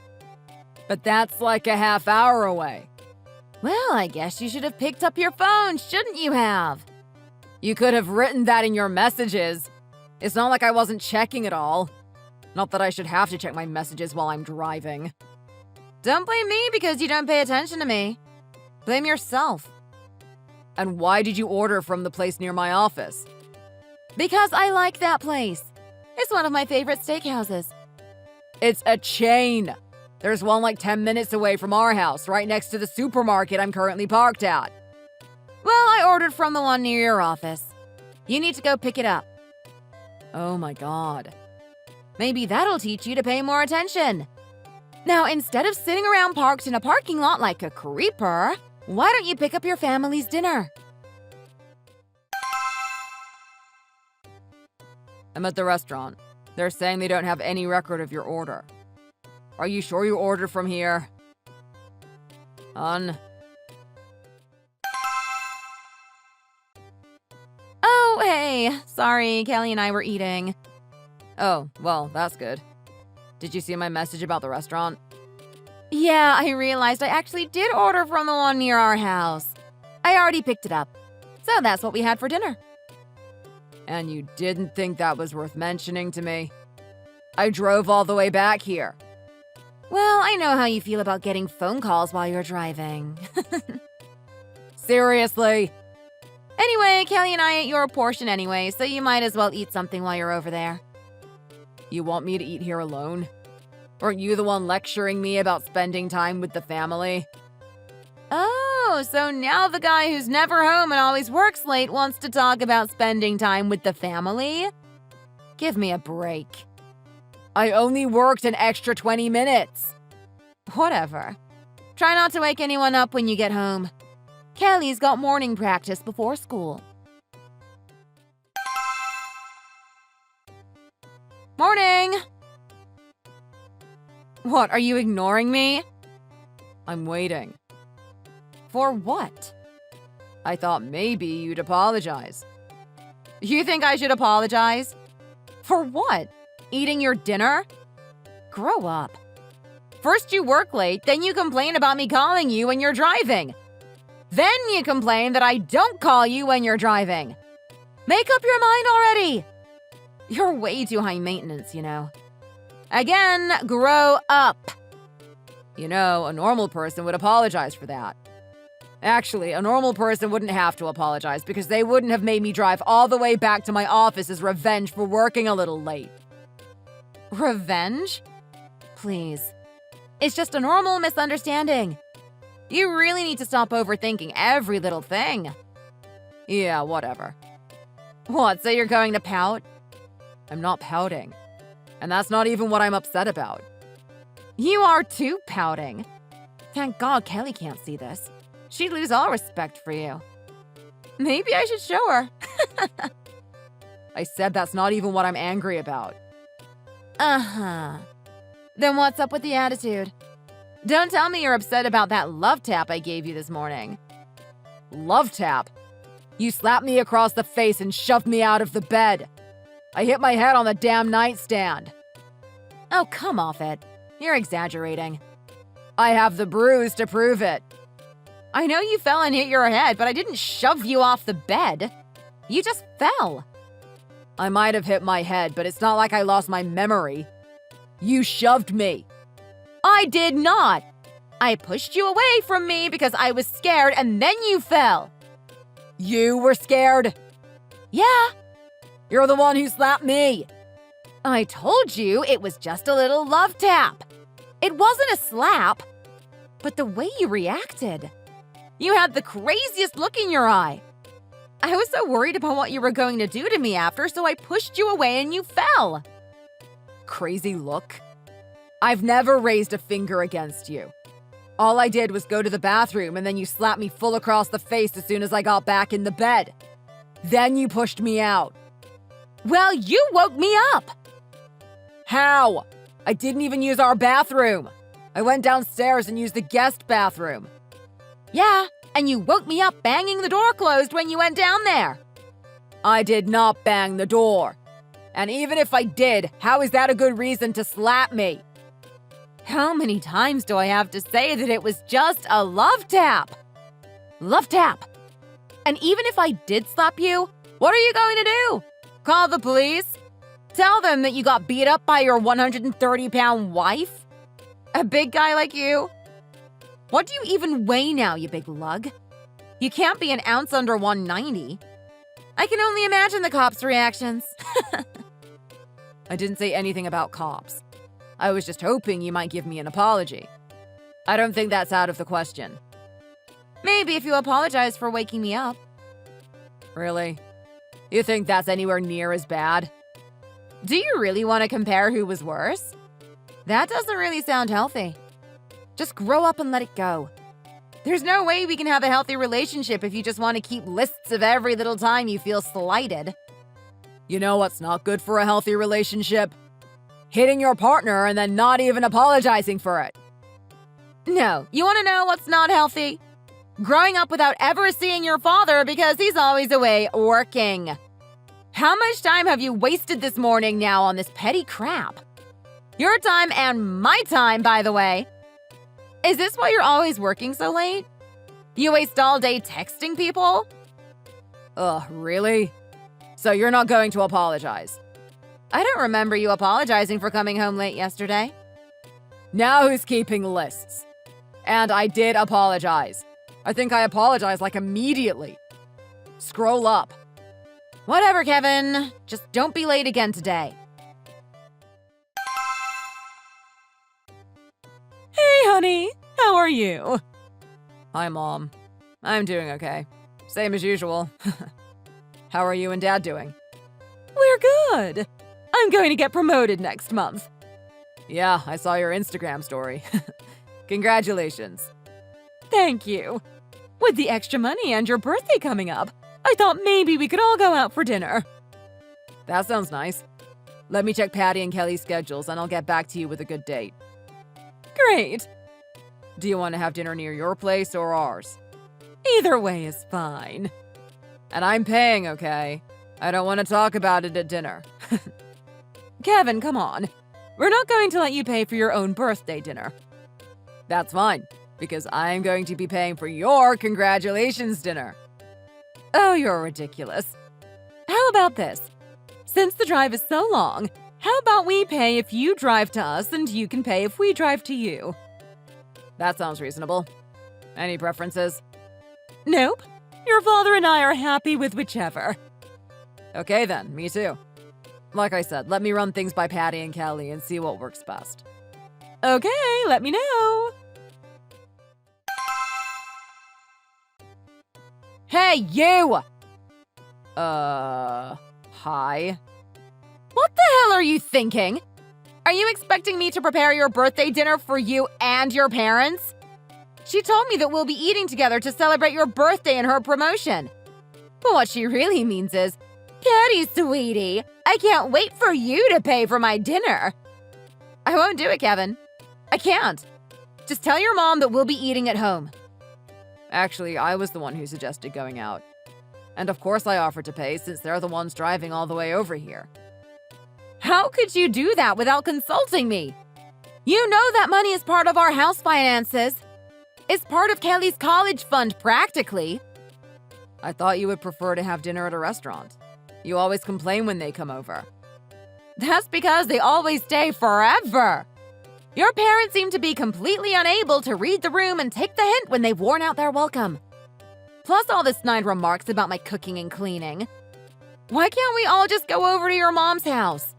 But that's like a half hour away. Well, I guess you should have picked up your phone, shouldn't you have? You could have written that in your messages. It's not like I wasn't checking it all. Not that I should have to check my messages while I'm driving. Don't blame me because you don't pay attention to me. Blame yourself. And why did you order from the place near my office? Because I like that place. It's one of my favorite steakhouses. It's a chain. There's one like 10 minutes away from our house, right next to the supermarket I'm currently parked at. Well, I ordered from the one near your office. You need to go pick it up. Oh my god. Maybe that'll teach you to pay more attention. Now, instead of sitting around parked in a parking lot like a creeper, why don't you pick up your family's dinner? I'm at the restaurant. They're saying they don't have any record of your order. Are you sure you ordered from here? Oh, hey. Sorry, Kelly and I were eating. Oh, well, that's good. Did you see my message about the restaurant? Yeah, I realized I actually did order from the one near our house. I already picked it up. So that's what we had for dinner. And you didn't think that was worth mentioning to me? I drove all the way back here. Well, I know how you feel about getting phone calls while you're driving. Seriously? Anyway, Kelly and I ate your portion anyway, so you might as well eat something while you're over there. You want me to eat here alone? Weren't you the one lecturing me about spending time with the family? Oh, so now the guy who's never home and always works late wants to talk about spending time with the family? Give me a break. I only worked an extra 20 minutes. Whatever. Try not to wake anyone up when you get home. Kelly's got morning practice before school. Morning! What, are you ignoring me? I'm waiting. For what? I thought maybe you'd apologize. You think I should apologize? For what? Eating your dinner? Grow up. First you work late, then you complain about me calling you when you're driving. Then you complain that I don't call you when you're driving. Make up your mind already. You're way too high maintenance, you know. Again, grow up. You know, a normal person would apologize for that. Actually, a normal person wouldn't have to apologize because they wouldn't have made me drive all the way back to my office as revenge for working a little late. Revenge? Please. It's just a normal misunderstanding. You really need to stop overthinking every little thing. Yeah, whatever. What, so you're going to pout? I'm not pouting. And that's not even what I'm upset about. You are too pouting. Thank God Kelly can't see this. She'd lose all respect for you. Maybe I should show her. I said that's not even what I'm angry about. Uh-huh. Then what's up with the attitude? Don't tell me you're upset about that love tap I gave you this morning. Love tap? You slapped me across the face and shoved me out of the bed. I hit my head on the damn nightstand. Oh, come off it. You're exaggerating. I have the bruise to prove it. I know you fell and hit your head, but I didn't shove you off the bed. You just fell. I might have hit my head, but it's not like I lost my memory. You shoved me. I did not. I pushed you away from me because I was scared and then you fell. You were scared? Yeah. You're the one who slapped me. I told you it was just a little love tap. It wasn't a slap. But the way you reacted. You had the craziest look in your eye. I was so worried about what you were going to do to me after, so I pushed you away and you fell. Crazy look? I've never raised a finger against you. All I did was go to the bathroom and then you slapped me full across the face as soon as I got back in the bed. Then you pushed me out. Well, you woke me up. How? I didn't even use our bathroom. I went downstairs and used the guest bathroom. Yeah, and you woke me up banging the door closed when you went down there. I did not bang the door. And even if I did, how is that a good reason to slap me? How many times do I have to say that it was just a love tap? Love tap. And even if I did slap you, what are you going to do? Call the police? Tell them that you got beat up by your 130-pound wife? A big guy like you? What do you even weigh now, you big lug? You can't be an ounce under 190. I can only imagine the cops' reactions. I didn't say anything about cops. I was just hoping you might give me an apology. I don't think that's out of the question. Maybe if you apologize for waking me up. Really? You think that's anywhere near as bad? Do you really want to compare who was worse? That doesn't really sound healthy. Just grow up and let it go. There's no way we can have a healthy relationship if you just want to keep lists of every little time you feel slighted. You know what's not good for a healthy relationship? Hitting your partner and then not even apologizing for it. No, you want to know what's not healthy? Growing up without ever seeing your father because he's always away working. How much time have you wasted this morning now on this petty crap? Your time and my time, by the way. Is this why you're always working so late? You waste all day texting people? Ugh, really? So you're not going to apologize? I don't remember you apologizing for coming home late yesterday. Now who's keeping lists? And I did apologize. I think I apologized like immediately. Scroll up. Whatever, Kevin. Just don't be late again today. Hey, honey. How are you? Hi, Mom. I'm doing okay. Same as usual. How are you and Dad doing? We're good. I'm going to get promoted next month. Yeah, I saw your Instagram story. Congratulations. Thank you. With the extra money and your birthday coming up, I thought maybe we could all go out for dinner. That sounds nice. Let me check Patty and Kelly's schedules and I'll get back to you with a good date. Great. Do you want to have dinner near your place or ours? Either way is fine. And I'm paying, okay? I don't want to talk about it at dinner. Kevin, come on. We're not going to let you pay for your own birthday dinner. That's fine, because I'm going to be paying for your congratulations dinner. Oh, you're ridiculous. How about this? Since the drive is so long, how about we pay if you drive to us and you can pay if we drive to you? That sounds reasonable. Any preferences? Nope. Your father and I are happy with whichever. Okay then, me too. Like I said, let me run things by Patty and Kelly and see what works best. Okay, let me know. Hey, you! Hi? What the hell are you thinking? Are you expecting me to prepare your birthday dinner for you and your parents? She told me that we'll be eating together to celebrate your birthday and her promotion. But what she really means is, Patty, sweetie, I can't wait for you to pay for my dinner. I won't do it, Kevin. I can't. Just tell your mom that we'll be eating at home. Actually, I was the one who suggested going out. And of course I offered to pay since they're the ones driving all the way over here. How could you do that without consulting me? You know that money is part of our house finances. It's part of Kelly's college fund, practically. I thought you would prefer to have dinner at a restaurant. You always complain when they come over. That's because they always stay forever. Your parents seem to be completely unable to read the room and take the hint when they've worn out their welcome. Plus all the snide remarks about my cooking and cleaning. Why can't we all just go over to your mom's house?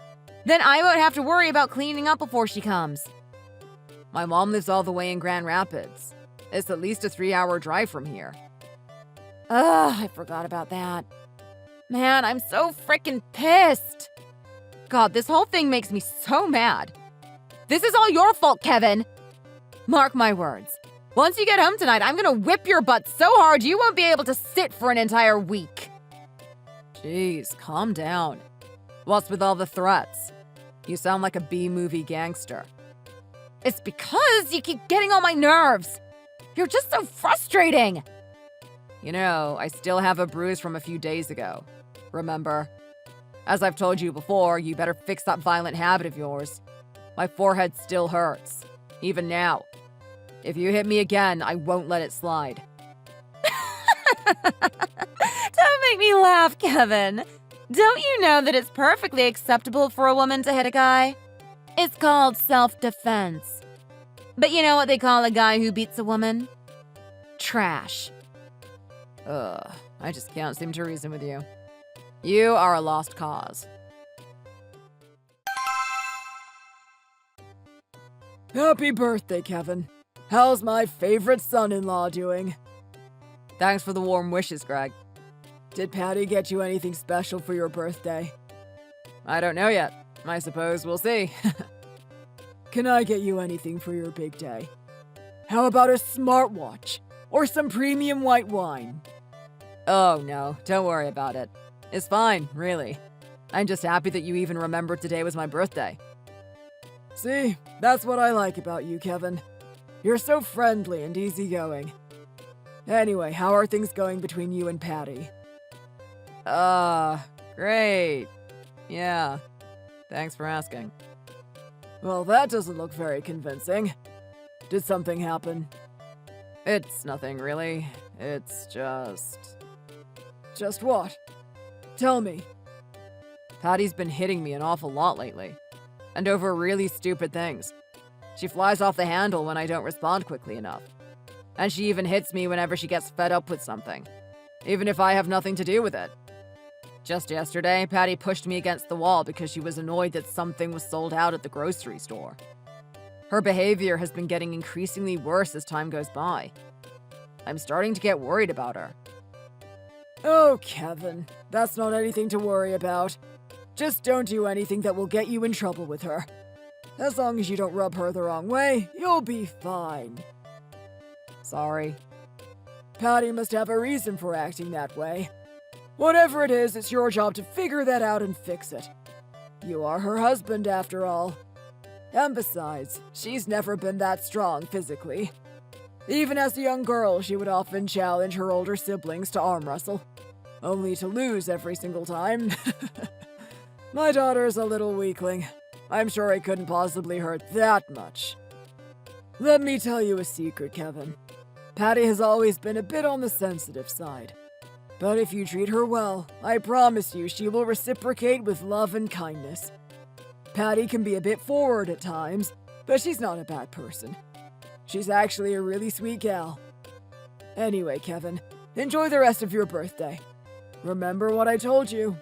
Then I won't have to worry about cleaning up before she comes. My mom lives all the way in Grand Rapids. It's at least a 3-hour drive from here. Ugh, I forgot about that. Man, I'm so freaking pissed. God, this whole thing makes me so mad. This is all your fault, Kevin. Mark my words. Once you get home tonight, I'm gonna whip your butt so hard you won't be able to sit for an entire week. Jeez, calm down. What's with all the threats? You sound like a B-movie gangster. It's because you keep getting on my nerves. You're just so frustrating! You know, I still have a bruise from a few days ago. Remember? As I've told you before, you better fix that violent habit of yours. My forehead still hurts, even now. If you hit me again, I won't let it slide. Don't make me laugh, Kevin. Don't you know that it's perfectly acceptable for a woman to hit a guy? It's called self-defense. But you know what they call a guy who beats a woman? Trash. I just can't seem to reason with you. You are a lost cause. Happy birthday, Kevin. How's my favorite son-in-law doing? Thanks for the warm wishes, Greg. Did Patty get you anything special for your birthday? I don't know yet. I suppose we'll see. Can I get you anything for your big day? How about a smartwatch? Or some premium white wine? Oh no, don't worry about it. It's fine, really. I'm just happy that you even remembered today was my birthday. See, that's what I like about you, Kevin. You're so friendly and easygoing. Anyway, how are things going between you and Patty? Great. Yeah. Thanks for asking. Well, that doesn't look very convincing. Did something happen? It's nothing, really. It's just... Just what? Tell me. Patty's been hitting me an awful lot lately. And over really stupid things. She flies off the handle when I don't respond quickly enough. And she even hits me whenever she gets fed up with something. Even if I have nothing to do with it. Just yesterday, Patty pushed me against the wall because she was annoyed that something was sold out at the grocery store. Her behavior has been getting increasingly worse as time goes by. I'm starting to get worried about her. Oh, Kevin, that's not anything to worry about. Just don't do anything that will get you in trouble with her. As long as you don't rub her the wrong way, you'll be fine. Sorry. Patty must have a reason for acting that way. Whatever it is, it's your job to figure that out and fix it. You are her husband, after all. And besides, she's never been that strong physically. Even as a young girl, she would often challenge her older siblings to arm wrestle, only to lose every single time. My daughter's a little weakling. I'm sure it couldn't possibly hurt that much. Let me tell you a secret, Kevin. Patty has always been a bit on the sensitive side. But if you treat her well, I promise you she will reciprocate with love and kindness. Patty can be a bit forward at times, but she's not a bad person. She's actually a really sweet gal. Anyway, Kevin, enjoy the rest of your birthday. Remember what I told you.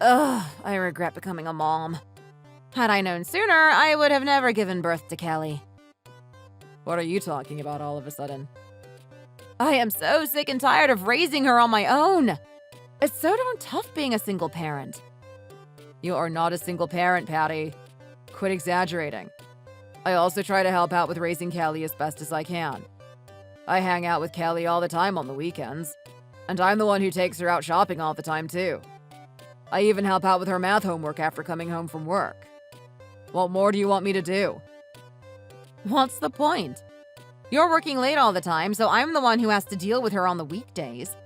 I regret becoming a mom. Had I known sooner, I would have never given birth to Kelly. What are you talking about all of a sudden? I am so sick and tired of raising her on my own. It's so darn tough being a single parent. You are not a single parent, Patty. Quit exaggerating. I also try to help out with raising Kelly as best as I can. I hang out with Kelly all the time on the weekends. And I'm the one who takes her out shopping all the time, too. I even help out with her math homework after coming home from work. What more do you want me to do? What's the point? You're working late all the time, so I'm the one who has to deal with her on the weekdays.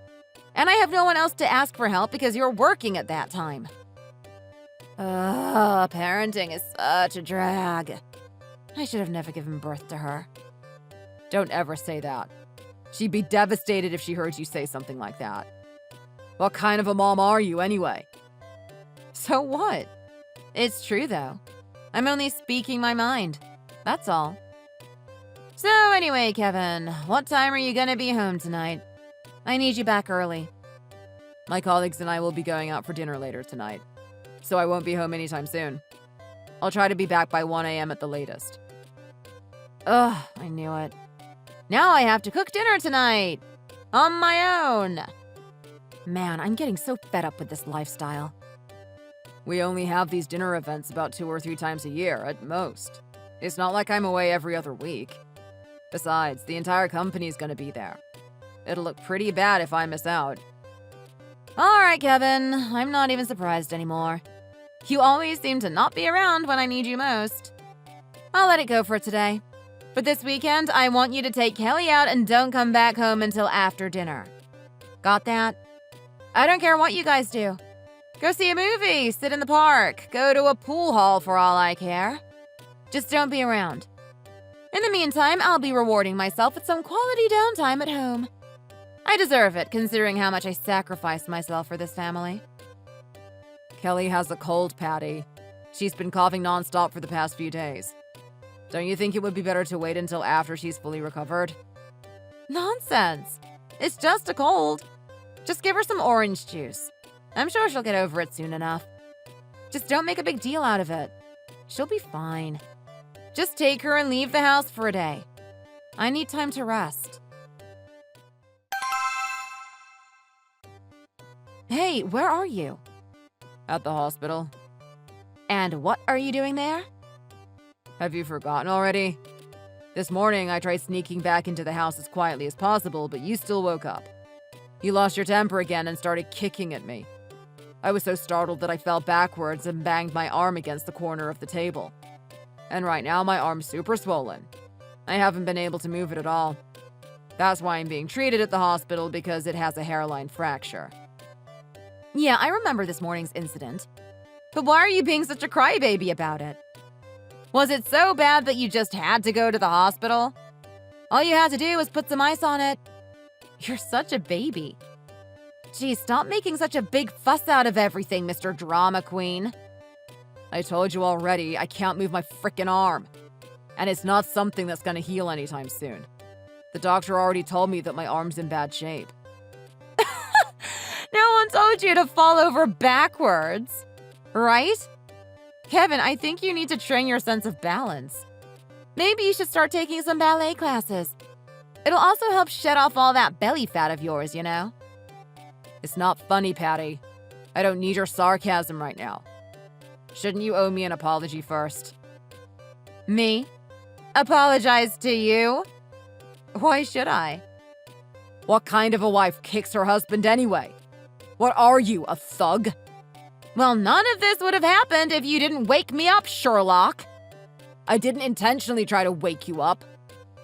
And I have no one else to ask for help because you're working at that time. Parenting is such a drag. I should have never given birth to her. Don't ever say that. She'd be devastated if she heard you say something like that. What kind of a mom are you, anyway? So what? It's true, though. I'm only speaking my mind. That's all. So anyway, Kevin, what time are you gonna be home tonight? I need you back early. My colleagues and I will be going out for dinner later tonight, so I won't be home anytime soon. I'll try to be back by 1 a.m. at the latest. Ugh, I knew it. Now I have to cook dinner tonight! On my own! Man, I'm getting so fed up with this lifestyle. We only have these dinner events about 2 or 3 times a year, at most. It's not like I'm away every other week. Besides, the entire company's gonna be there. It'll look pretty bad if I miss out. Alright, Kevin. I'm not even surprised anymore. You always seem to not be around when I need you most. I'll let it go for today. But this weekend, I want you to take Kelly out and don't come back home until after dinner. Got that? I don't care what you guys do. Go see a movie, sit in the park, go to a pool hall for all I care. Just don't be around. In the meantime, I'll be rewarding myself with some quality downtime at home. I deserve it, considering how much I sacrificed myself for this family. Kelly has a cold, Patty. She's been coughing nonstop for the past few days. Don't you think it would be better to wait until after she's fully recovered? Nonsense. It's just a cold. Just give her some orange juice. I'm sure she'll get over it soon enough. Just don't make a big deal out of it. She'll be fine. Just take her and leave the house for a day. I need time to rest. Hey, where are you? At the hospital. And what are you doing there? Have you forgotten already? This morning, I tried sneaking back into the house as quietly as possible, but you still woke up. You lost your temper again and started kicking at me. I was so startled that I fell backwards and banged my arm against the corner of the table. And right now, my arm's super swollen. I haven't been able to move it at all. That's why I'm being treated at the hospital, because it has a hairline fracture. Yeah, I remember this morning's incident. But why are you being such a crybaby about it? Was it so bad that you just had to go to the hospital? All you had to do was put some ice on it. You're such a baby. Geez, stop making such a big fuss out of everything, Mr. Drama Queen. I told you already, I can't move my frickin' arm. And it's not something that's gonna heal anytime soon. The doctor already told me that my arm's in bad shape. No one told you to fall over backwards, right? Kevin, I think you need to train your sense of balance. Maybe you should start taking some ballet classes. It'll also help shed off all that belly fat of yours, you know? It's not funny, Patty. I don't need your sarcasm right now. Shouldn't you owe me an apology first? Me? Apologize to you? Why should I? What kind of a wife kicks her husband anyway? What are you, a thug? Well, none of this would have happened if you didn't wake me up, Sherlock. I didn't intentionally try to wake you up.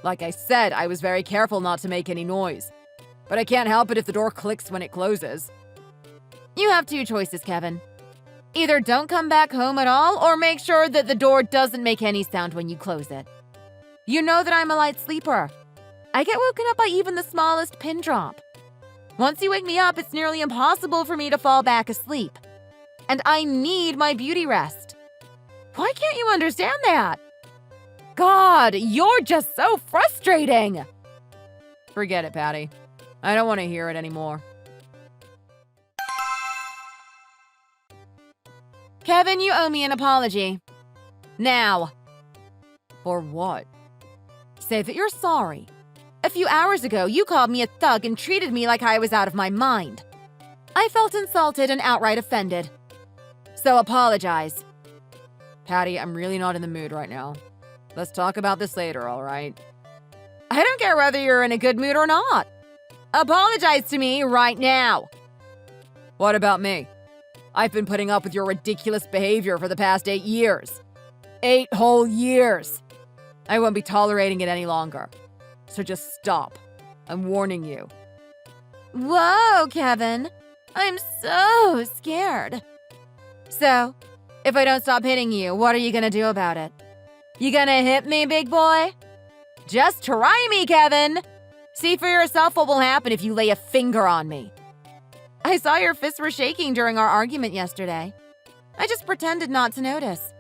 Like I said, I was very careful not to make any noise. But I can't help it if the door clicks when it closes. You have two choices, Kevin. Either don't come back home at all, or make sure that the door doesn't make any sound when you close it. You know that I'm a light sleeper. I get woken up by even the smallest pin drop. Once you wake me up, it's nearly impossible for me to fall back asleep. And I need my beauty rest. Why can't you understand that? God, you're just so frustrating. Forget it, Patty. I don't want to hear it anymore. Kevin, you owe me an apology. Now. For what? Say that you're sorry. A few hours ago, you called me a thug and treated me like I was out of my mind. I felt insulted and outright offended. So apologize. Patty, I'm really not in the mood right now. Let's talk about this later, all right? I don't care whether you're in a good mood or not. Apologize to me right now. What about me? I've been putting up with your ridiculous behavior for the past 8 years. 8 whole years. I won't be tolerating it any longer. So just stop. I'm warning you. Whoa, Kevin. I'm so scared. So, if I don't stop hitting you, what are you gonna do about it? You gonna hit me, big boy? Just try me, Kevin. See for yourself what will happen if you lay a finger on me. I saw your fists were shaking during our argument yesterday. I just pretended not to notice.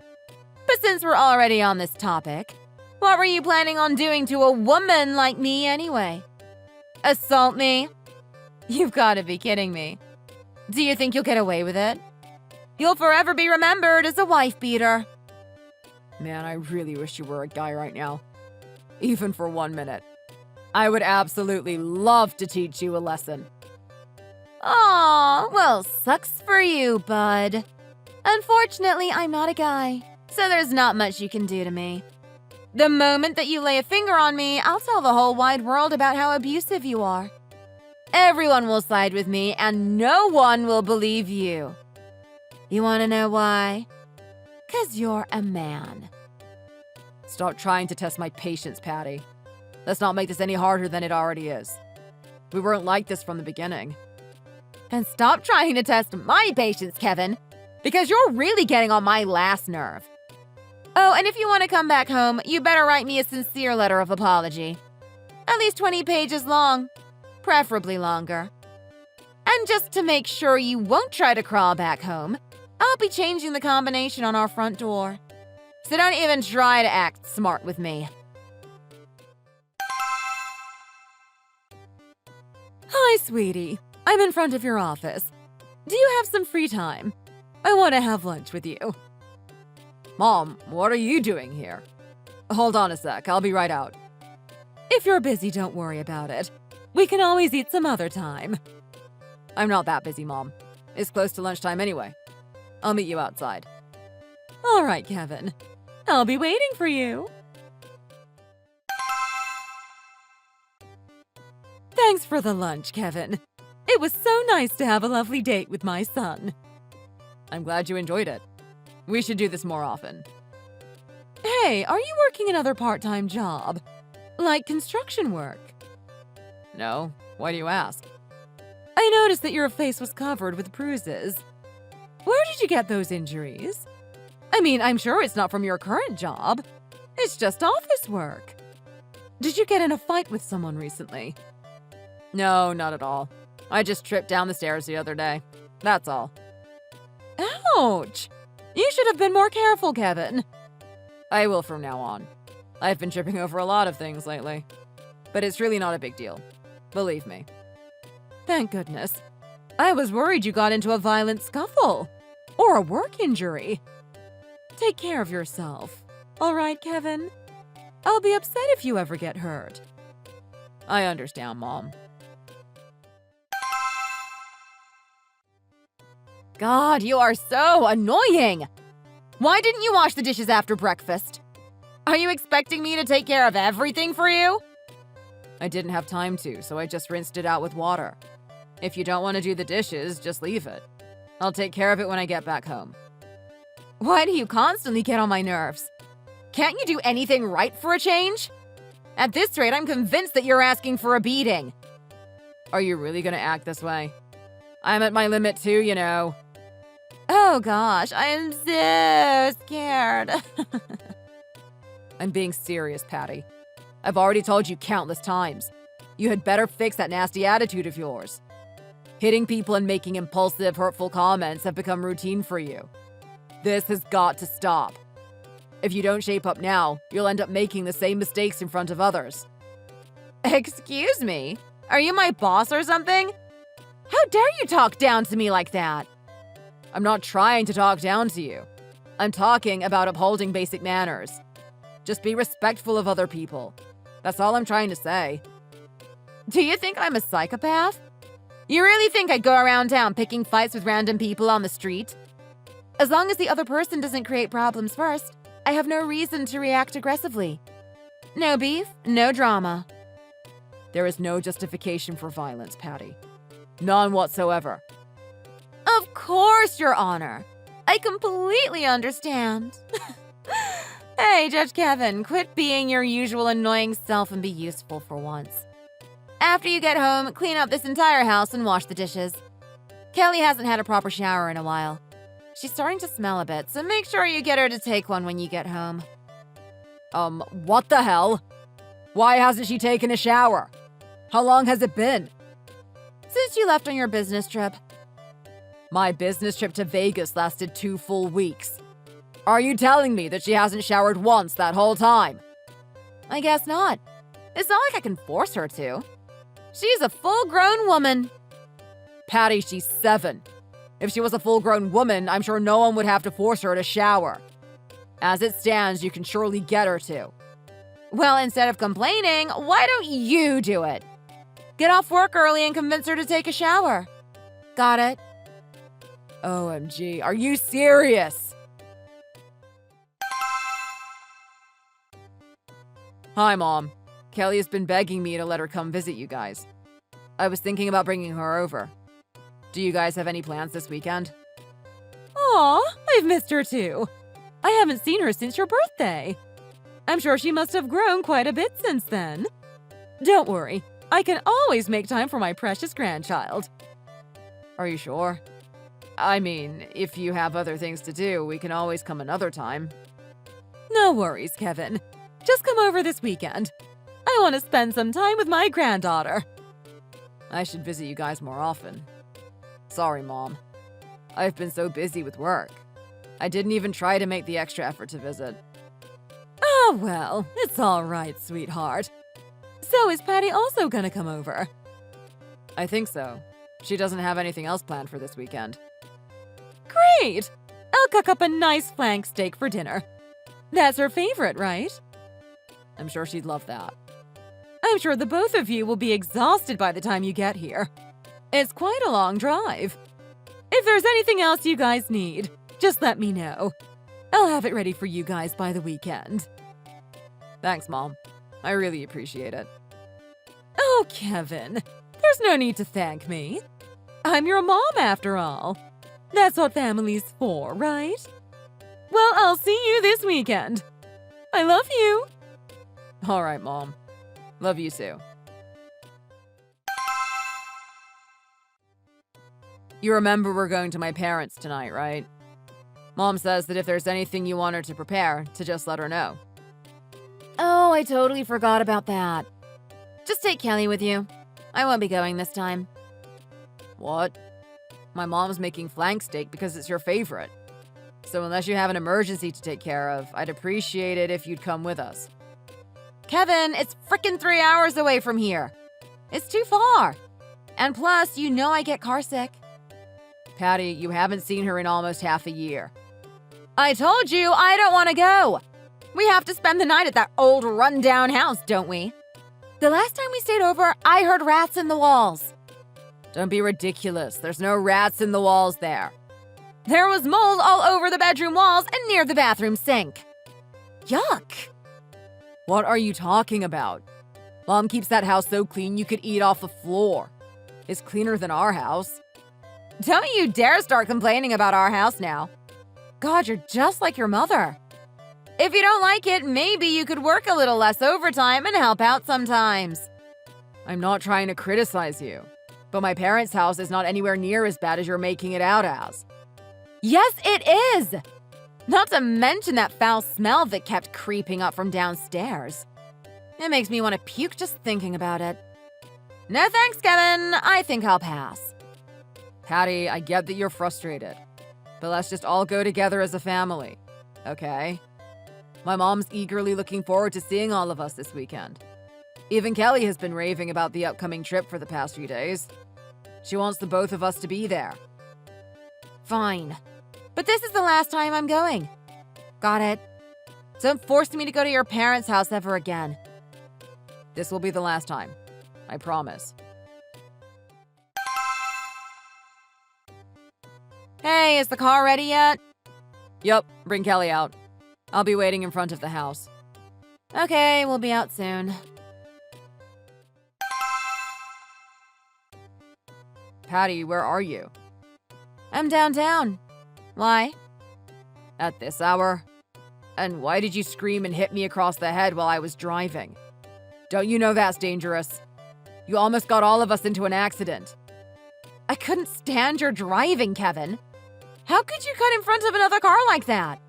But since we're already on this topic, what were you planning on doing to a woman like me anyway? Assault me? You've got to be kidding me. Do you think you'll get away with it? You'll forever be remembered as a wife beater. Man, I really wish you were a guy right now. Even for 1 minute. I would absolutely love to teach you a lesson. Aw, well, sucks for you, bud. Unfortunately, I'm not a guy, so there's not much you can do to me. The moment that you lay a finger on me, I'll tell the whole wide world about how abusive you are. Everyone will side with me, and no one will believe you. You want to know why? 'Cause you're a man. Stop trying to test my patience, Patty. Let's not make this any harder than it already is. We weren't like this from the beginning. And stop trying to test my patience, Kevin, because you're really getting on my last nerve. Oh, and if you want to come back home, you better write me a sincere letter of apology. At least 20 pages long, preferably longer. And just to make sure you won't try to crawl back home, I'll be changing the combination on our front door. So don't even try to act smart with me. Hi, sweetie. I'm in front of your office. Do you have some free time? I want to have lunch with you. Mom, what are you doing here? Hold on a sec, I'll be right out. If you're busy, don't worry about it. We can always eat some other time. I'm not that busy, Mom. It's close to lunchtime anyway. I'll meet you outside. All right, Kevin. I'll be waiting for you. Thanks for the lunch, Kevin. It was so nice to have a lovely date with my son. I'm glad you enjoyed it. We should do this more often. Hey, are you working another part-time job? Like construction work? No? Why do you ask? I noticed that your face was covered with bruises. Where did you get those injuries? I mean, I'm sure it's not from your current job. It's just office work. Did you get in a fight with someone recently? No, not at all. I just tripped down the stairs the other day. That's all. Ouch! You should have been more careful, Kevin. I will from now on. I've been tripping over a lot of things lately. But it's really not a big deal. Believe me. Thank goodness. I was worried you got into a violent scuffle. Or a work injury. Take care of yourself. All right, Kevin? I'll be upset if you ever get hurt. I understand, Mom. God, you are so annoying! Why didn't you wash the dishes after breakfast? Are you expecting me to take care of everything for you? I didn't have time to, so I just rinsed it out with water. If you don't want to do the dishes, just leave it. I'll take care of it when I get back home. Why do you constantly get on my nerves? Can't you do anything right for a change? At this rate, I'm convinced that you're asking for a beating. Are you really gonna act this way? I'm at my limit too, you know. Oh gosh, I am so scared. I'm being serious, Patty. I've already told you countless times. You had better fix that nasty attitude of yours. Hitting people and making impulsive, hurtful comments have become routine for you. This has got to stop. If you don't shape up now, you'll end up making the same mistakes in front of others. Excuse me? Are you my boss or something? How dare you talk down to me like that? I'm not trying to talk down to you. I'm talking about upholding basic manners. Just be respectful of other people. That's all I'm trying to say. Do you think I'm a psychopath? You really think I'd go around town picking fights with random people on the street? As long as the other person doesn't create problems first, I have no reason to react aggressively. No beef, no drama. There is no justification for violence, Patty. None whatsoever. Of course, Your Honor. I completely understand. Hey, Judge Kevin, quit being your usual annoying self and be useful for once. After you get home, clean up this entire house and wash the dishes. Kelly hasn't had a proper shower in a while. She's starting to smell a bit, so make sure you get her to take one when you get home. What the hell? Why hasn't she taken a shower? How long has it been? Since you left on your business trip. My business trip to Vegas lasted 2 full weeks. Are you telling me that she hasn't showered once that whole time? I guess not. It's not like I can force her to. She's a full-grown woman. Patty, she's 7. If she was a full-grown woman, I'm sure no one would have to force her to shower. As it stands, you can surely get her to. Well, instead of complaining, why don't you do it? Get off work early and convince her to take a shower. Got it? OMG, are you serious? Hi, Mom. Kelly has been begging me to let her come visit you guys. I was thinking about bringing her over. Do you guys have any plans this weekend? Aw, I've missed her too. I haven't seen her since your birthday. I'm sure she must have grown quite a bit since then. Don't worry, I can always make time for my precious grandchild. Are you sure? I mean, if you have other things to do, we can always come another time. No worries, Kevin. Just come over this weekend. I want to spend some time with my granddaughter. I should visit you guys more often. Sorry, Mom. I've been so busy with work. I didn't even try to make the extra effort to visit. Oh, well, it's all right, sweetheart. So is Patty also gonna come over? I think so. She doesn't have anything else planned for this weekend. Great! I'll cook up a nice flank steak for dinner. That's her favorite, right? I'm sure she'd love that. I'm sure the both of you will be exhausted by the time you get here. It's quite a long drive. If there's anything else you guys need, just let me know. I'll have it ready for you guys by the weekend. Thanks, Mom. I really appreciate it. Oh, Kevin, there's no need to thank me. I'm your mom, after all. That's what family's for, right? Well, I'll see you this weekend. I love you. All right, Mom. Love you, Sue. You remember we're going to my parents tonight, right? Mom says that if there's anything you want her to prepare, to just let her know. Oh, I totally forgot about that. Just take Kelly with you. I won't be going this time. What? My mom's making flank steak because it's your favorite. So unless you have an emergency to take care of, I'd appreciate it if you'd come with us. Kevin, it's frickin' 3 hours away from here. It's too far. And plus, you know I get carsick. Patty, you haven't seen her in almost half a year. I told you I don't want to go. We have to spend the night at that old rundown house, don't we? The last time we stayed over, I heard rats in the walls. Don't be ridiculous. There's no rats in the walls there. There was mold all over the bedroom walls and near the bathroom sink. Yuck. What are you talking about? Mom keeps that house so clean you could eat off the floor. It's cleaner than our house. Don't you dare start complaining about our house now. God, you're just like your mother. If you don't like it, maybe you could work a little less overtime and help out sometimes. I'm not trying to criticize you, but my parents' house is not anywhere near as bad as you're making it out as. Yes, it is! Not to mention that foul smell that kept creeping up from downstairs. It makes me want to puke just thinking about it. No thanks, Kevin. I think I'll pass. Patty, I get that you're frustrated, but let's just all go together as a family, okay? My mom's eagerly looking forward to seeing all of us this weekend. Even Kelly has been raving about the upcoming trip for the past few days. She wants the both of us to be there. Fine. But this is the last time I'm going. Got it? Don't force me to go to your parents' house ever again. This will be the last time. I promise. Hey, is the car ready yet? Yup, bring Kelly out. I'll be waiting in front of the house. Okay, we'll be out soon. Patty, where are you? I'm downtown. Why? At this hour? And why did you scream and hit me across the head while I was driving? Don't you know that's dangerous? You almost got all of us into an accident. I couldn't stand your driving, Kevin. How could you cut in front of another car like that?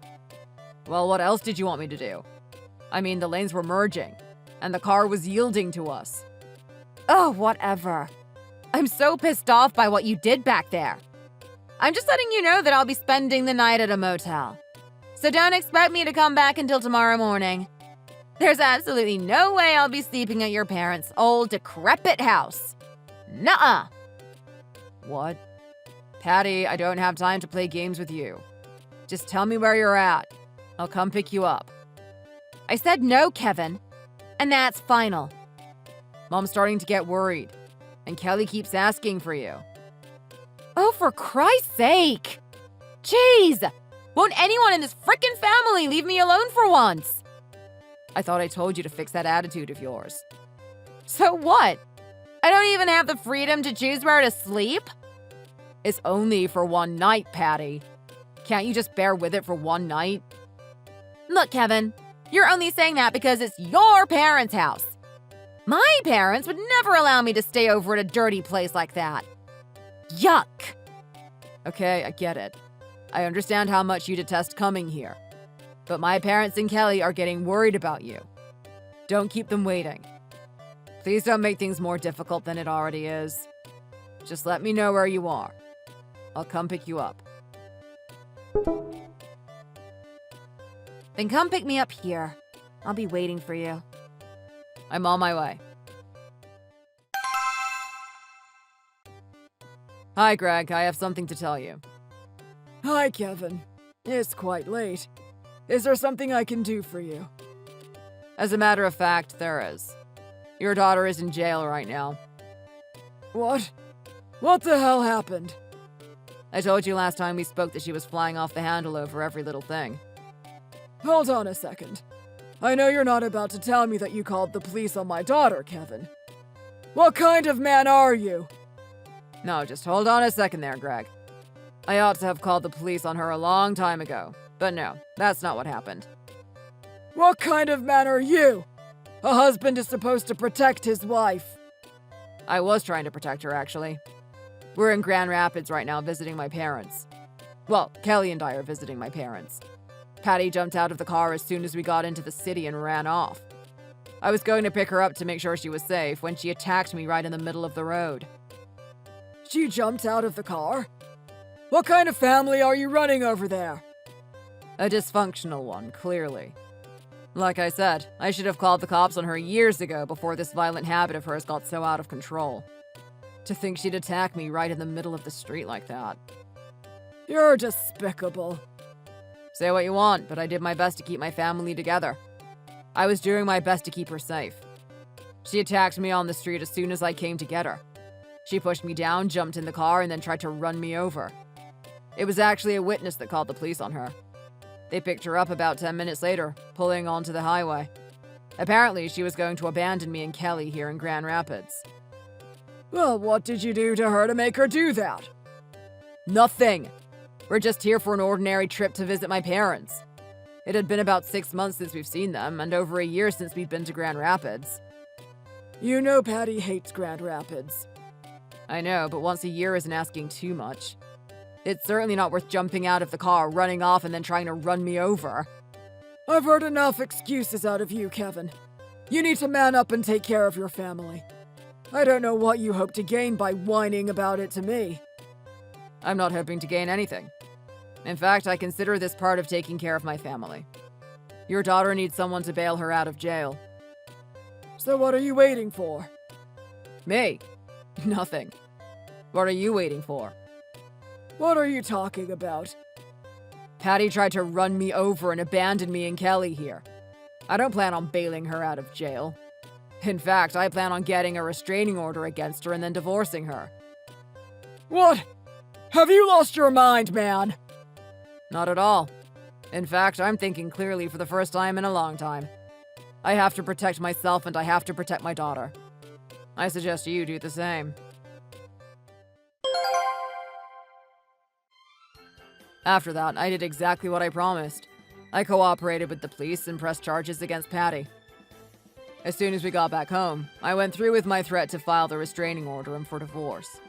Well, what else did you want me to do? I mean, the lanes were merging, and the car was yielding to us. Oh, whatever. I'm so pissed off by what you did back there. I'm just letting you know that I'll be spending the night at a motel. So don't expect me to come back until tomorrow morning. There's absolutely no way I'll be sleeping at your parents' old, decrepit house. Nuh-uh. What? Patty, I don't have time to play games with you. Just tell me where you're at. I'll come pick you up. I said no, Kevin. And that's final. Mom's starting to get worried, and Kelly keeps asking for you. Oh, for Christ's sake! Jeez! Won't anyone in this frickin' family leave me alone for once? I thought I told you to fix that attitude of yours. So what? I don't even have the freedom to choose where to sleep? It's only for one night, Patty. Can't you just bear with it for one night? Look, Kevin, You're only saying that because it's your parents' house. My parents would never allow me to stay over at a dirty place like that. Yuck! Okay, I get it. I understand how much you detest coming here. But my parents and Kelly are getting worried about you. Don't keep them waiting. Please don't make things more difficult than it already is. Just let me know where you are. I'll come pick you up. Then come pick me up here. I'll be waiting for you. I'm on my way. Hi, Greg. I have something to tell you. Hi, Kevin. It's quite late. Is there something I can do for you? As a matter of fact, there is. Your daughter is in jail right now. What? What the hell happened? I told you last time we spoke that she was flying off the handle over every little thing. Hold on a second. I know you're not about to tell me that you called the police on my daughter, Kevin. What kind of man are you? No, just hold on a second there, Greg. I ought to have called the police on her a long time ago. But no, that's not what happened. What kind of man are you? A husband is supposed to protect his wife. I was trying to protect her, actually. We're in Grand Rapids right now visiting my parents. Well, Kelly and I are visiting my parents. Patty jumped out of the car as soon as we got into the city and ran off. I was going to pick her up to make sure she was safe when she attacked me right in the middle of the road. She jumped out of the car? What kind of family are you running over there? A dysfunctional one, clearly. Like I said, I should have called the cops on her years ago before this violent habit of hers got so out of control. To think she'd attack me right in the middle of the street like that. You're despicable. Say what you want, but I did my best to keep my family together. I was doing my best to keep her safe. She attacked me on the street as soon as I came to get her. She pushed me down, jumped in the car, and then tried to run me over. It was actually a witness that called the police on her. They picked her up about 10 minutes later, pulling onto the highway. Apparently, she was going to abandon me and Kelly here in Grand Rapids. Well, what did you do to her to make her do that? Nothing! We're just here for an ordinary trip to visit my parents. It had been about 6 months since we've seen them, and over a year since we've been to Grand Rapids. You know Patty hates Grand Rapids. I know, but once a year isn't asking too much. It's certainly not worth jumping out of the car, running off, and then trying to run me over. I've heard enough excuses out of you, Kevin. You need to man up and take care of your family. I don't know what you hope to gain by whining about it to me. I'm not hoping to gain anything. In fact, I consider this part of taking care of my family. Your daughter needs someone to bail her out of jail. So what are you waiting for? Me? Nothing. What are you waiting for? What are you talking about? Patty tried to run me over and abandon me and Kelly here. I don't plan on bailing her out of jail. In fact, I plan on getting a restraining order against her and then divorcing her. What? Have you lost your mind, man? Not at all. In fact, I'm thinking clearly for the first time in a long time. I have to protect myself and I have to protect my daughter. I suggest you do the same. After that, I did exactly what I promised. I cooperated with the police and pressed charges against Patty. As soon as we got back home, I went through with my threat to file the restraining order and for divorce.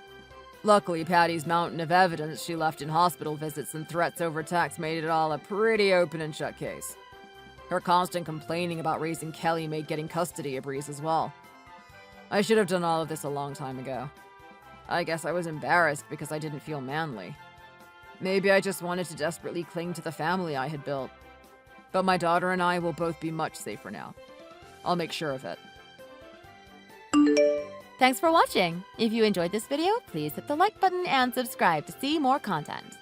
Luckily, Patty's mountain of evidence she left in hospital visits and threats over text made it all a pretty open and shut case. Her constant complaining about raising Kelly made getting custody a breeze as well. I should have done all of this a long time ago. I guess I was embarrassed because I didn't feel manly. Maybe I just wanted to desperately cling to the family I had built. But my daughter and I will both be much safer now. I'll make sure of it. Thanks for watching. If you enjoyed this video, please hit the like button and subscribe to see more content.